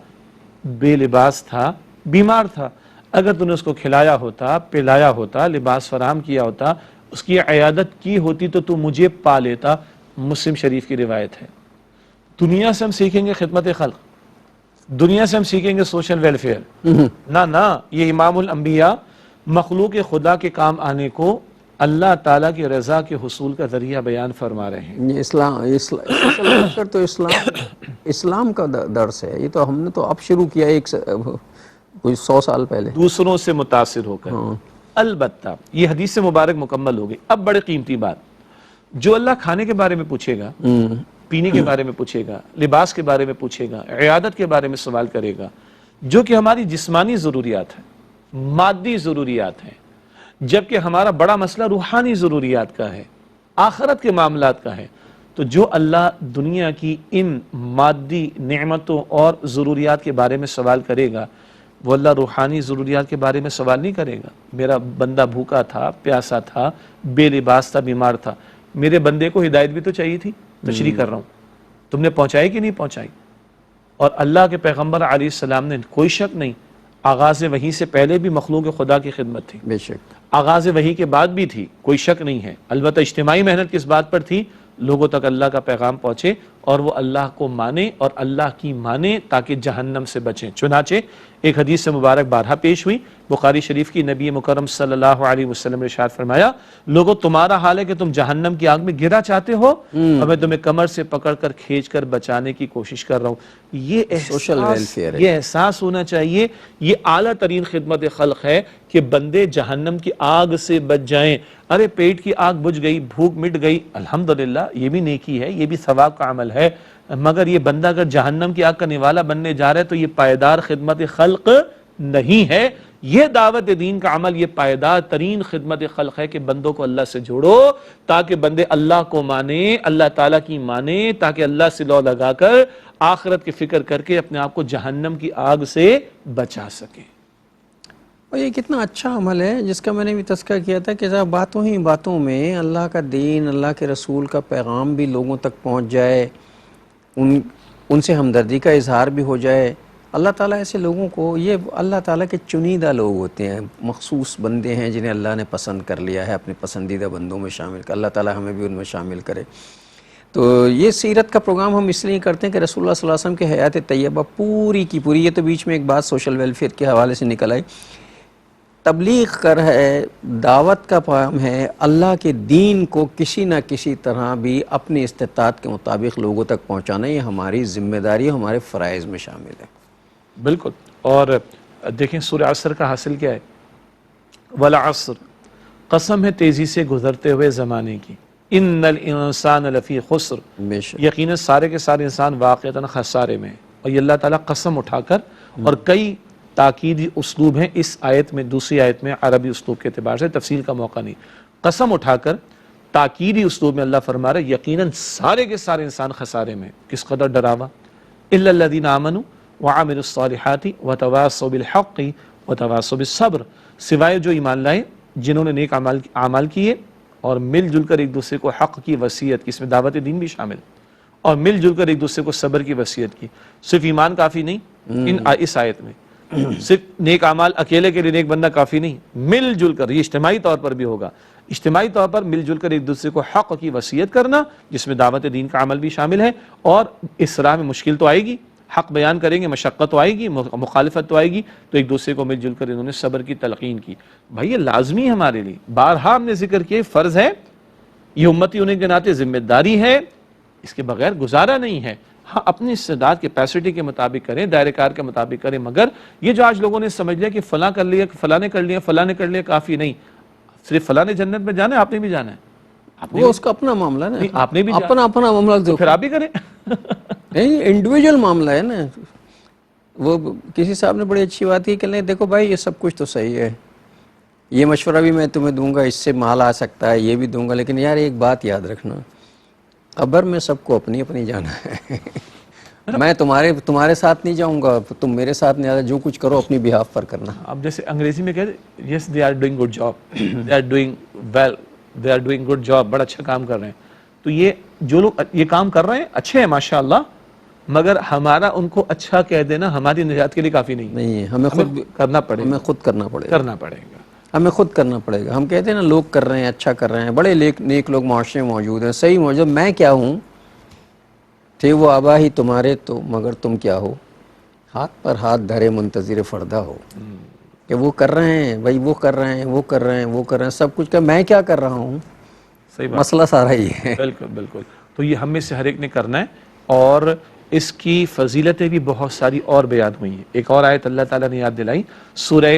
بے لباس تھا، بیمار تھا، اگر تو نے اس کو کھلایا ہوتا، پلایا ہوتا، لباس فراہم کیا ہوتا، اس کی عیادت کی ہوتی تو مجھے پا لیتا. مسلم شریف کی روایت ہے. دنیا سے ہم سیکھیں گے خدمت خلق، دنیا سے ہم سیکھیں گے سوشل ویلفیئر، نہ یہ امام الانبیاء مخلوق خدا کے کام آنے کو اللہ تعالیٰ کی رضا کے حصول کا ذریعہ بیان فرما رہے ہیں. یہ اسلام تو اسلام کا درس ہے. یہ تو ہم نے تو اب شروع کیا کوئی 100 سال پہلے دوسروں سے متاثر ہو کر. البتہ یہ حدیث مبارک مکمل ہو گئی. اب بڑے قیمتی بات، جو اللہ کھانے کے بارے میں پوچھے گا، پینے کے بارے میں پوچھے گا، لباس کے بارے میں پوچھے گا، عیادت کے بارے میں سوال کرے گا، جو کہ ہماری جسمانی ضروریات ہیں، مادی ضروریات ہیں، جبکہ ہمارا بڑا مسئلہ روحانی ضروریات کا ہے، آخرت کے معاملات کا ہے. تو جو اللہ دنیا کی ان مادی نعمتوں اور ضروریات کے بارے میں سوال کرے گا، وہ اللہ روحانی ضروریات کے بارے میں سوال نہیں کرے گا. میرا بندہ بھوکا تھا، پیاسا تھا، بے لباس تھا، بیمار تھا، میرے بندے کو ہدایت بھی تو چاہیے تھی، تشریح کر رہا ہوں، تم نے پہنچائی کہ نہیں پہنچائی. اور اللہ کے پیغمبر علیہ السلام نے کوئی شک نہیں آغاز وحی سے پہلے بھی مخلوق خدا کی خدمت تھی، بے شک آغاز وحی کے بعد بھی تھی، کوئی شک نہیں ہے. البتہ اجتماعی محنت کس بات پر تھی؟ لوگوں تک اللہ کا پیغام پہنچے اور وہ اللہ کو مانے اور اللہ کی مانے تاکہ جہنم سے بچیں. چنانچہ ایک حدیث سے مبارک بارہا پیش ہوئی، بخاری شریف کی، نبی مکرم صلی اللہ علیہ وسلم نے ارشاد فرمایا لوگوں تمہارا حال ہے کہ تم جہنم کی آگ میں گرا چاہتے ہو اور میں تمہیں کمر سے پکڑ کر کھینچ کر بچانے کی کوشش کر رہا ہوں. یہ احساس ہونا چاہیے. یہ اعلیٰ ترین خدمت خلق ہے کہ بندے جہنم کی آگ سے بچ جائیں. ارے پیٹ کی آگ بجھ گئی، بھوک مٹ گئی، الحمدللہ یہ بھی نیکی ہے، یہ بھی ثواب کا عمل ہے. مگر یہ بندہ اگر جہنم کی آگ کا نوالا بننے جا رہا ہے تو یہ پائیدار خدمت خلق نہیں ہے. یہ دعوت دین کا عمل یہ پائیدار ترین خدمت خلق ہے کہ بندوں کو اللہ سے جوڑو تاکہ بندے اللہ کو مانے، اللہ تعالیٰ کی مانے، تاکہ اللہ سے لو لگا کر آخرت کی فکر کر کے اپنے آپ کو جہنم کی آگ سے بچا سکے. اور یہ کتنا اچھا عمل ہے جس کا میں نے بھی تذکرہ کیا تھا کہ باتوں ہی باتوں میں اللہ کا دین، اللہ کے رسول کا پیغام بھی لوگوں تک پہنچ جائے، ان سے ہمدردی کا اظہار بھی ہو جائے. اللہ تعالیٰ ایسے لوگوں کو، یہ اللہ تعالیٰ کے چنیدہ لوگ ہوتے ہیں، مخصوص بندے ہیں جنہیں اللہ نے پسند کر لیا ہے، اپنے پسندیدہ بندوں میں شامل کر. اللہ تعالیٰ ہمیں بھی ان میں شامل کرے. تو یہ سیرت کا پروگرام ہم اس لیے کرتے ہیں کہ رسول اللہ صلی اللہ علیہ وسلم کی حیات طیبہ پوری کی پوری، یہ تو بیچ میں ایک بات سوشل ویلفیئر کے حوالے سے نکل آئی، تبلیغ کر ہے، دعوت کا پیغام ہے، اللہ کے دین کو کسی نہ کسی طرح بھی اپنی استطاعت کے مطابق لوگوں تک پہنچانا، یہ ہماری ذمہ داری، ہمارے فرائض میں شامل ہے. بالکل. اور دیکھیں سورہ عصر کا حاصل کیا ہے؟ والعصر، قسم ہے تیزی سے گزرتے ہوئے زمانے کی، ان الانسان لفی خسر، یقیناً سارے کے سارے انسان واقعتاً خسارے میں. اور یہ اللہ تعالیٰ قسم اٹھا کر، اور کئی تاکیدی اسلوب ہیں اس آیت میں، دوسری آیت میں عربی اسلوب کے اعتبار سے تفصیل کا موقع نہیں، قسم اٹھا کر تاکیدی اسلوب میں اللہ فرما رہا ہے یقیناً سارے کے سارے انسان خسارے میں. کس قدر ڈراوا، الا الذین آمنوا وعملوا الصالحات وتواصوا بالحق وتواصوا بالصبر، سوائے جو ایمان لائے، جنہوں نے نیک اعمال کیے اور مل جل کر ایک دوسرے کو حق کی وصیت کی، اس میں دعوت دین بھی شامل، اور مل جل کر ایک دوسرے کو صبر کی وصیت کی. صرف ایمان کافی نہیں اس آیت میں، صرف نیک اعمال اکیلے کے لیے نیک بندہ کافی نہیں، مل جل کر، یہ اجتماعی طور پر بھی ہوگا، اجتماعی طور پر مل جل کر ایک دوسرے کو حق کی وصیت کرنا، جس میں دعوت دین کا عمل بھی شامل ہے، اور اس راہ میں مشکل تو آئے گی، حق بیان کریں گے، مشقت تو آئے گی، مخالفت تو آئے گی، تو ایک دوسرے کو مل جل کر انہوں نے صبر کی تلقین کی۔ بھائی یہ لازمی ہے ہمارے لیے، بارہا ہم نے ذکر کیے، فرض ہے، یہ امتی ہونے کے ناطے ذمہ داری ہے، اس کے بغیر گزارا نہیں ہے۔ ہاں اپنی استعداد کیپیسٹی کے مطابق کریں، دائرہ کار کے مطابق کریں، مگر یہ جو آج لوگوں نے سمجھ لیا کہ فلاں کر لیا، فلاں نے کر لیا، فلاں نے کر لیا، کافی نہیں، صرف فلاں نے جنت میں جانا ہے، آپ نے بھی جانا ہے، آپ نے وہ اس کا اپنا معاملہ ہے نہیں، نا، آپ نے بھی اپنا اپنا معاملہ، تو پھر آپ بھی کریں۔ نہیں انڈیویجول معاملہ ہے نا۔ وہ کسی صاحب نے بڑی اچھی بات کی کہ نہیں دیکھو بھائی یہ سب کچھ تو صحیح ہے، یہ مشورہ بھی میں تمہیں دوں گا، اس سے مال آ سکتا ہے، یہ بھی دوں گا، لیکن یار ایک بات یاد رکھنا، قبر میں سب کو اپنی اپنی جانا ہے۔ میں تمہارے ساتھ نہیں جاؤں گا، تم میرے ساتھ نہیں آتا، جو کچھ کرو اپنی بہاف پر کرنا۔ اب جیسے انگریزی میں کہتے ہیں yes they are doing good job, they are doing well, they are doing good job, بڑا اچھا کام کر رہے ہیں، تو یہ جو لوگ یہ کام کر رہے ہیں اچھے ہیں ماشاءاللہ، مگر ہمارا ان کو اچھا کہہ دینا ہماری نجات کے لیے کافی نہیں، نہیں ہمیں خود کرنا پڑے ہمیں گا، خود کرنا پڑے گا، کرنا پڑے گا۔ ہمیں خود کرنا پڑے گا۔ ہم کہتے ہیں نا لوگ کر رہے ہیں، اچھا کر رہے ہیں، بڑے نیک لوگ معاشرے میں موجود ہیں، صحیح موجود، میں کیا ہوں؟ تھے وہ آبا ہی تمہارے تو مگر تم کیا ہو؟ ہاتھ پر ہاتھ دھرے منتظر فردہ ہو، کہ وہ کر رہے ہیں بھائی، وہ کر رہے ہیں، وہ کر رہے ہیں، وہ کر رہے ہیں، سب کچھ کر، میں کیا کر رہا ہوں؟ صحیح بات، مسئلہ سارا ہی ہے۔ بالکل بالکل، تو یہ ہم میں سے ہر ایک نے کرنا ہے، اور اس کی فضیلتیں بھی بہت ساری اور بیان ہوئی ہیں۔ ایک اور آیت اللہ تعالیٰ نے یاد دلائی، سورہ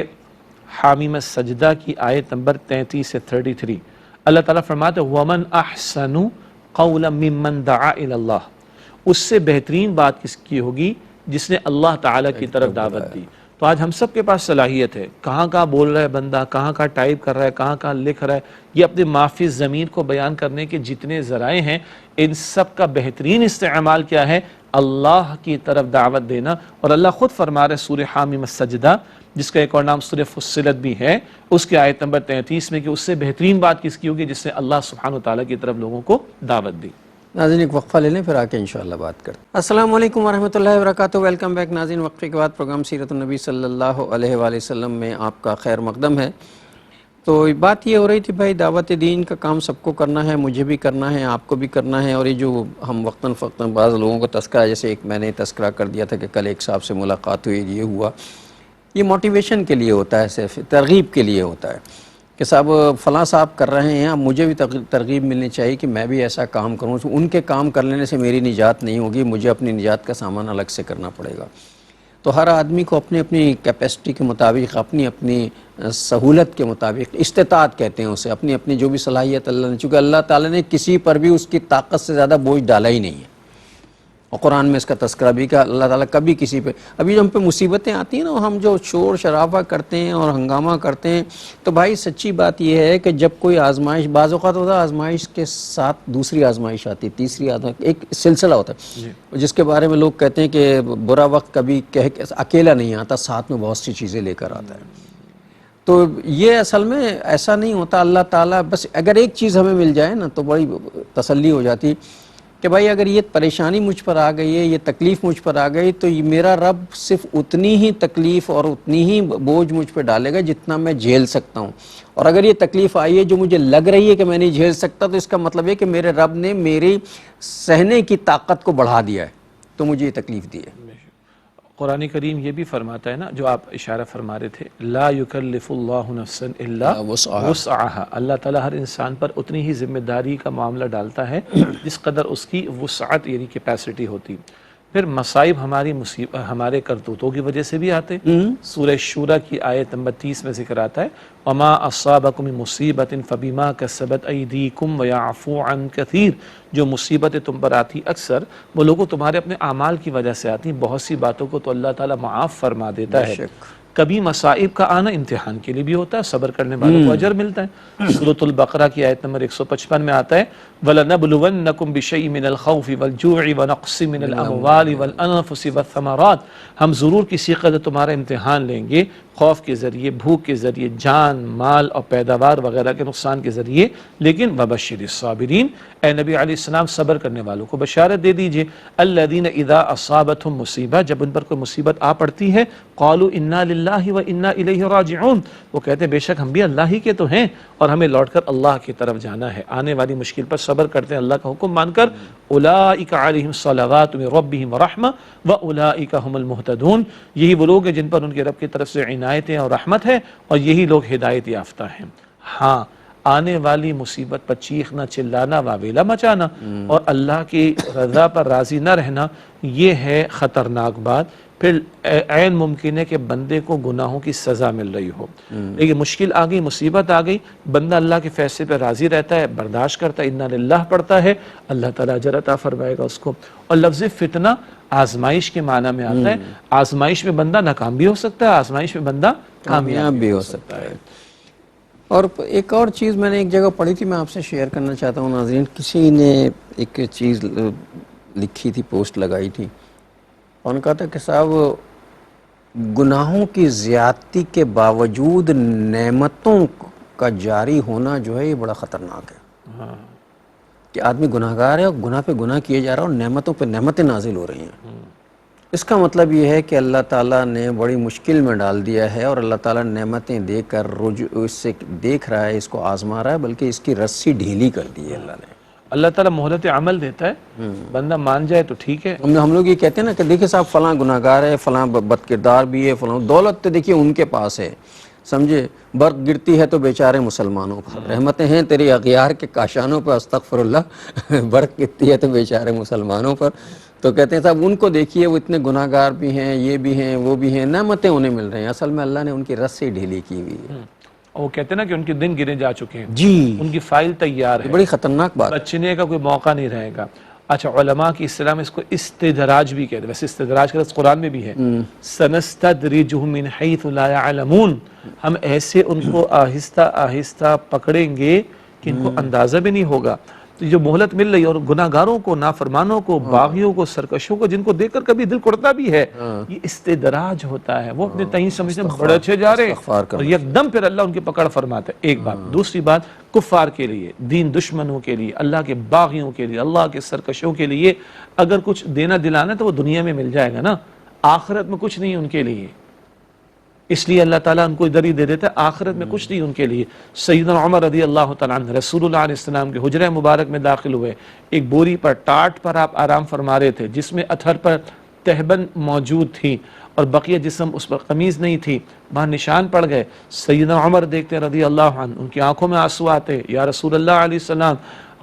حامیم السجدہ کی آیت نمبر 33 سے 33، اللہ تعالیٰ فرماتے ہیں وَمَنْ أَحْسَنُ قَوْلًا مِّمَّنْ دَعَا إِلَى اللَّهِ، اس سے بہترین بات کس کی ہوگی جس نے اللہ تعالیٰ کی طرف دعوت دی۔ تو آج ہم سب کے پاس صلاحیت ہے، کہاں کہاں بول رہا ہے بندہ، کہاں کہاں ٹائپ کر رہا ہے، کہاں کہاں لکھ رہا ہے، یہ اپنے معافی ضمیر کو بیان کرنے کے جتنے ذرائع ہیں، ان سب کا بہترین استعمال کیا ہے؟ اللہ کی طرف دعوت دینا۔ اور اللہ خود فرما رہے سورہ حامیم السجدہ، جس کا ایک اور نام سورہ فصلت بھی ہے، اس کے آیت نمبر 33 میں، کہ اس سے بہترین بات کس کی ہوگی جس نے اللہ سبحانہ وتعالیٰ کی طرف لوگوں کو دعوت دی۔ ناظرین ایک وقفہ لے لیں، پھر آ کے انشاءاللہ بات کرتے ہیں۔ السلام علیکم ورحمۃ اللہ وبرکاتہ، ویلکم بیک ناظرین۔ وقفے کے بعد پروگرام سیرت النبی صلی اللہ علیہ وآلہ وسلم میں آپ کا خیر مقدم ہے۔ تو بات یہ ہو رہی تھی بھائی دعوت دین کا کام سب کو کرنا ہے، مجھے بھی کرنا ہے، آپ کو بھی کرنا ہے، اور یہ جو ہم وقتاً فوقتاً بعض لوگوں کو تذکرہ، جیسے ایک میں نے تذکرہ کر دیا تھا کہ کل ایک صاحب سے ملاقات ہوئی، یہ ہوا، یہ موٹیویشن کے لیے ہوتا ہے، صرف ترغیب کے لیے ہوتا ہے کہ صاحب فلاں صاحب کر رہے ہیں، اب مجھے بھی ترغیب ملنی چاہیے کہ میں بھی ایسا کام کروں۔ ان کے کام کر لینے سے میری نجات نہیں ہوگی، مجھے اپنی نجات کا سامان الگ سے کرنا پڑے گا۔ تو ہر آدمی کو اپنی اپنی کیپیسٹی کے مطابق، اپنی اپنی سہولت کے مطابق، استطاعت کہتے ہیں اسے، اپنی اپنی جو بھی صلاحیت اللہ نے، چونکہ اللہ تعالیٰ نے کسی پر بھی اس کی طاقت سے زیادہ بوجھ ڈالا ہی نہیں ہے، اور قرآن میں اس کا تذکرہ بھی کہ اللہ تعالیٰ کبھی کسی پہ، ابھی جو ہم پہ مصیبتیں آتی ہیں نا، ہم جو شور شرابہ کرتے ہیں اور ہنگامہ کرتے ہیں، تو بھائی سچی بات یہ ہے کہ جب کوئی آزمائش، بعض اوقات ہوتا ہے آزمائش کے ساتھ دوسری آزمائش آتی ہے، تیسری آزمائش، ایک سلسلہ ہوتا ہے جس کے بارے میں لوگ کہتے ہیں کہ برا وقت کبھی اکیلا نہیں آتا، ساتھ میں بہت سی چیزیں لے کر آتا ہے۔ تو یہ اصل میں ایسا نہیں ہوتا، اللہ تعالیٰ بس اگر ایک چیز ہمیں مل جائے نا تو بڑی تسلی ہو جاتی کہ بھائی اگر یہ پریشانی مجھ پر آ گئی ہے، یہ تکلیف مجھ پر آ گئی، تو یہ میرا رب صرف اتنی ہی تکلیف اور اتنی ہی بوجھ مجھ پہ ڈالے گا جتنا میں جھیل سکتا ہوں، اور اگر یہ تکلیف آئی ہے جو مجھے لگ رہی ہے کہ میں نہیں جھیل سکتا، تو اس کا مطلب ہے کہ میرے رب نے میری سہنے کی طاقت کو بڑھا دیا ہے، تو مجھے یہ تکلیف دی ہے۔ قرآن کریم یہ بھی فرماتا ہے نا، جو آپ اشارہ فرما رہے تھے، لا یکلف اللہ نفسا الا وسعها، اللہ تعالیٰ ہر انسان پر اتنی ہی ذمہ داری کا معاملہ ڈالتا ہے جس قدر اس کی وسعت یعنی کیپیسٹی ہوتی۔ پھر مصائب ہمارے کرتوتوں کی وجہ سے بھی آتے، سورہ شورى کی آیت نمبر 30 میں ذکر آتا ہے وما اصابکم من مصیبت فبما کسبت ایدیکم ویعفو عن کثیر، جو مصیبتیں تم پر آتی اکثر وہ لوگوں تمہارے اپنے اعمال کی وجہ سے آتی، بہت سی باتوں کو تو اللہ تعالیٰ معاف فرما دیتا ہے۔ کبھی مصائب کا آنا امتحان کے لیے بھی ہوتا ہے، صبر کرنے والوں کو اجر ملتا ہے۔ سورۃ البقرہ کی آیت نمبر 155 میں آتا ہے وَلَنَبْلُوَنَّكُمْ بِشَيْءٍ مِّنَ الْخَوْفِ وَالْجُوعِ وَنَقْصٍ مِّنَ الْأَمْوَالِ وَالْأَنفُسِ وَالثَّمَرَاتِ، ہم ضرور کسی قدر تمہارا امتحان لیں گے خوف کے ذریعے، بھوک کے ذریعے، جان مال اور پیداوار وغیرہ کے نقصان کے ذریعے، لیکن وبشر الصابرین، اے نبی علیہ السلام صبر کرنے والوں کو بشارت دے دیجئے، الذین اذا اصابتهم مصیبہ، جب ان پر کوئی مصیبت آ پڑتی ہے، قالوا انا للہ و انا الیہ راجعون، وہ کہتے ہیں بے شک ہم بھی اللہ ہی کے تو ہیں اور ہمیں لوٹ کر اللہ کی طرف جانا ہے، آنے والی مشکل پر صبر کرتے ہیں اللہ کا حکم مان کر، اولئک علیہم صلوات من ربہم ورحمہ واولئک هم المہتدون، یہی وہ لوگ ہیں جن پر ان کے رب کی طرف سے عنایتیں اور رحمت ہے اور یہی لوگ ہدایت یافتہ ہیں۔ ہاں، آنے والی مصیبت پر چیخنا، چلانا، واویلا مچانا اور اللہ کی رضا پر راضی نہ رہنا، یہ ہے خطرناک بات۔ پھر عین ممکن ہے کہ بندے کو گناہوں کی سزا مل رہی ہو، لیکن مشکل آ گئی، مصیبت آ گئی، بندہ اللہ کے فیصلے پہ راضی رہتا ہے، برداشت کرتا ہے، انا للہ پڑھتا ہے، اللہ تعالیٰ اجر عطا فرمائے گا اس کو۔ اور لفظ فتنہ آزمائش کے معنی میں آتا ہے، آزمائش میں بندہ ناکام بھی ہو سکتا ہے، آزمائش میں بندہ کامیاب بھی ہو سکتا ہے۔ اور ایک اور چیز میں نے ایک جگہ پڑھی تھی، میں آپ سے شیئر کرنا چاہتا ہوں ناظرین، کسی نے ایک چیز لکھی تھی، پوسٹ لگائی تھی، اور کہا تھا کہ صاحب گناہوں کی زیادتی کے باوجود نعمتوں کا جاری ہونا جو ہے یہ بڑا خطرناک ہے، کہ آدمی گناہ گار ہے اور گناہ پہ گناہ کیے جا رہا ہے اور نعمتوں پہ نعمتیں نازل ہو رہی ہیں۔ اس کا مطلب یہ ہے کہ اللہ تعالیٰ نے بڑی مشکل میں ڈال دیا ہے اور اللہ تعالیٰ نعمتیں دے کر اس سے دیکھ رہا ہے، اس کو آزما رہا ہے، بلکہ اس کی رسی ڈھیلی کر دی ہے اللہ نے۔ اللہ تعالیٰ مہلت عمل دیتا ہے، بندہ مان جائے تو ٹھیک ہے۔ ہم لوگ یہ کہتے ہیں نا کہ دیکھیں صاحب فلاں گناہ گار ہے، فلاں بد کردار بھی ہے، فلاں دولت تو دیکھیے ان کے پاس ہے، سمجھے، برق گرتی ہے تو بیچارے مسلمانوں پر، رحمتیں ہیں تیری اغیار کے کاشانوں پر، استغفر اللہ، برق گرتی ہے تو بیچارے مسلمانوں پر۔ تو کہتے ہیں صاحب ان کو دیکھیے، وہ اتنے گناہ گار بھی ہیں، یہ بھی ہیں، وہ بھی ہیں، نعمتیں انہیں مل رہی ہیں، اصل میں اللہ نے ان کی رسی ڈھیلی کی ہوئی ہے۔ اور وہ کہتے ہیں نا کہ ان کے دن گرے جا چکے ہیں، جی، ان کی فائل تیار ہے، بڑی خطرناک بات۔ بچنے کا کوئی موقع نہیں رہے گا۔ اچھا، علماء کی اصطلاح میں اس کو استدراج بھی کہتے ہیں، ویسے استدراج کا لفظ قرآن میں بھی ہے، سنستدرجہم من حیث لا یعلمون، ہم ایسے ان کو آہستہ آہستہ پکڑیں گے کہ ان کو اندازہ بھی نہیں ہوگا۔ تو جو مہلت مل رہی ہے، اور گناہ گاروں کو، نافرمانوں کو، باغیوں کو، سرکشوں کو، جن کو دیکھ کر کبھی دل کڑتا بھی ہے، یہ استدراج ہوتا ہے، وہ اپنے تئیں سمجھتے ہیں بڑے اچھے جا رہے ہیں اور یکدم پھر اللہ ان کی پکڑ فرماتا ہے۔ ایک بات۔ دوسری بات، کفار کے لیے، دین دشمنوں کے لیے، اللہ کے باغیوں کے لیے، اللہ کے سرکشوں کے لیے اگر کچھ دینا دلانا ہے تو وہ دنیا میں مل جائے گا نا، آخرت میں کچھ نہیں ان کے لیے، اس لیے اللہ تعالیٰ ان کو ادھر ہی دے دیتا ہے، آخرت میں کچھ نہیں ان کے لیے۔ سیدنا عمر رضی اللہ تعالیٰ عنہ رسول اللہ علیہ السلام کے حجرہ مبارک میں داخل ہوئے، ایک بوری پر، ٹاٹ پر آپ آرام فرما رہے تھے، جس میں اتھر پر تہبند موجود تھی اور بقیہ جسم اس پر قمیض نہیں تھی، وہاں نشان پڑ گئے۔ سیدنا عمر دیکھتے رضی اللہ عنہ، ان کی آنکھوں میں آنسو آتے، یا رسول اللہ علیہ السلام،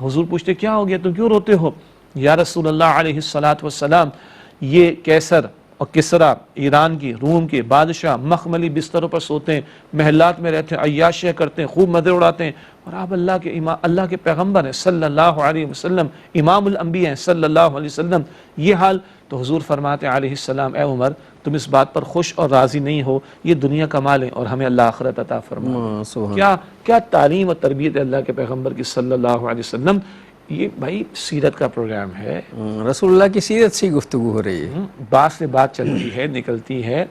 حضور پوچھتے کیا ہو گیا، تم کیوں روتے ہو؟ یا رسول اللہ علیہ السلام، یہ کیسر اور کسرا، ایران کی، روم کے بادشاہ مخملی بستروں پر سوتے ہیں، محلات میں رہتے ہیں، عیاشیاں کرتے ہیں، خوب مزے اڑاتے ہیں، اور آپ اللہ کے پیغمبر ہیں صلی اللہ علیہ وسلم، امام الانبیاء ہیں صلی اللہ علیہ وسلم، یہ حال۔ تو حضور فرماتے ہیں علیہ السلام، اے عمر تم اس بات پر خوش اور راضی نہیں ہو، یہ دنیا کا مال ہے اور ہمیں اللہ آخرت عطا فرمائے۔ کیا تعلیم اور تربیت ہے اللہ کے پیغمبر کی صلی اللہ علیہ وسلم۔ یہ بھائی سیرت کا پروگرام ہے، رسول اللہ کی سیرت سے گفتگو ہو رہی ہے، بات سے بات چلتی ہے، نکلتی ہے،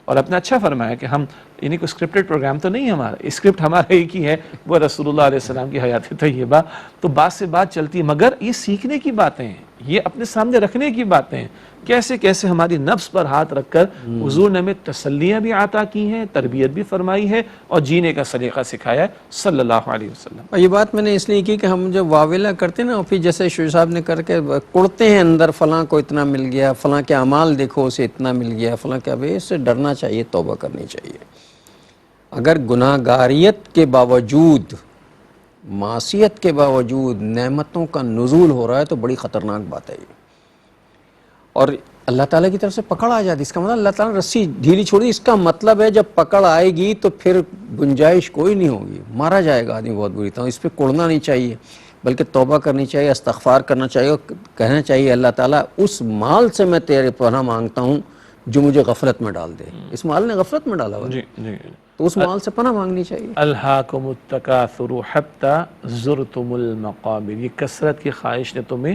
اور اپنا اچھا فرمایا کہ ہم یعنی کوئی اسکرپٹڈ پروگرام تو نہیں ہے ہمارا، اسکرپٹ ہمارا ایک ہی ہے، وہ رسول اللہ علیہ السلام کی حیات طیبہ، تو بات سے بات چلتی ہے، مگر یہ سیکھنے کی باتیں ہیں، یہ اپنے سامنے رکھنے کی باتیں ہیں، کیسے کیسے ہماری نفس پر ہاتھ رکھ کر حضور نے ہمیں تسلیاں بھی عطا کی ہیں، تربیت بھی فرمائی ہے اور جینے کا سلیقہ سکھایا ہے صلی اللہ علیہ وسلم۔ اور یہ بات میں نے اس لیے کی کہ ہم جب واویلا کرتے ہیں نا، اور پھر جیسے شوی صاحب نے کر کے کڑتے ہیں اندر، فلاں کو اتنا مل گیا، فلاں کے اعمال دیکھو اسے اتنا مل گیا، فلاں کیا، بھائی اس سے ڈرنا چاہیے، توبہ کرنی چاہیے۔ اگر گناہ گاریت کے باوجود، معصیت کے باوجود نعمتوں کا نزول ہو رہا ہے تو بڑی خطرناک بات ہے یہ، اور اللہ تعالیٰ کی طرف سے پکڑ آ جاتی، اس کا مطلب اللہ تعالیٰ نے رسی ڈھیلی چھوڑی، اس کا مطلب ہے جب پکڑ آئے گی تو پھر گنجائش کوئی نہیں ہوگی، مارا جائے گا آدمی بہت بری طرح۔ اس پہ کوڑنا نہیں چاہیے، بلکہ توبہ کرنی چاہیے، استغفار کرنا چاہیے، اور کہنا چاہیے اللہ تعالیٰ اس مال سے میں تیرے پناہ مانگتا ہوں جو مجھے غفلت میں ڈال دے، اس مال نے غفلت میں ڈالا ہوا ہے، تو اس مال سے پناہ مانگنی چاہیے۔ الہاکم التکاثر حتی زرتم المقابر، یہ کثرت کی خواہش نے تمہیں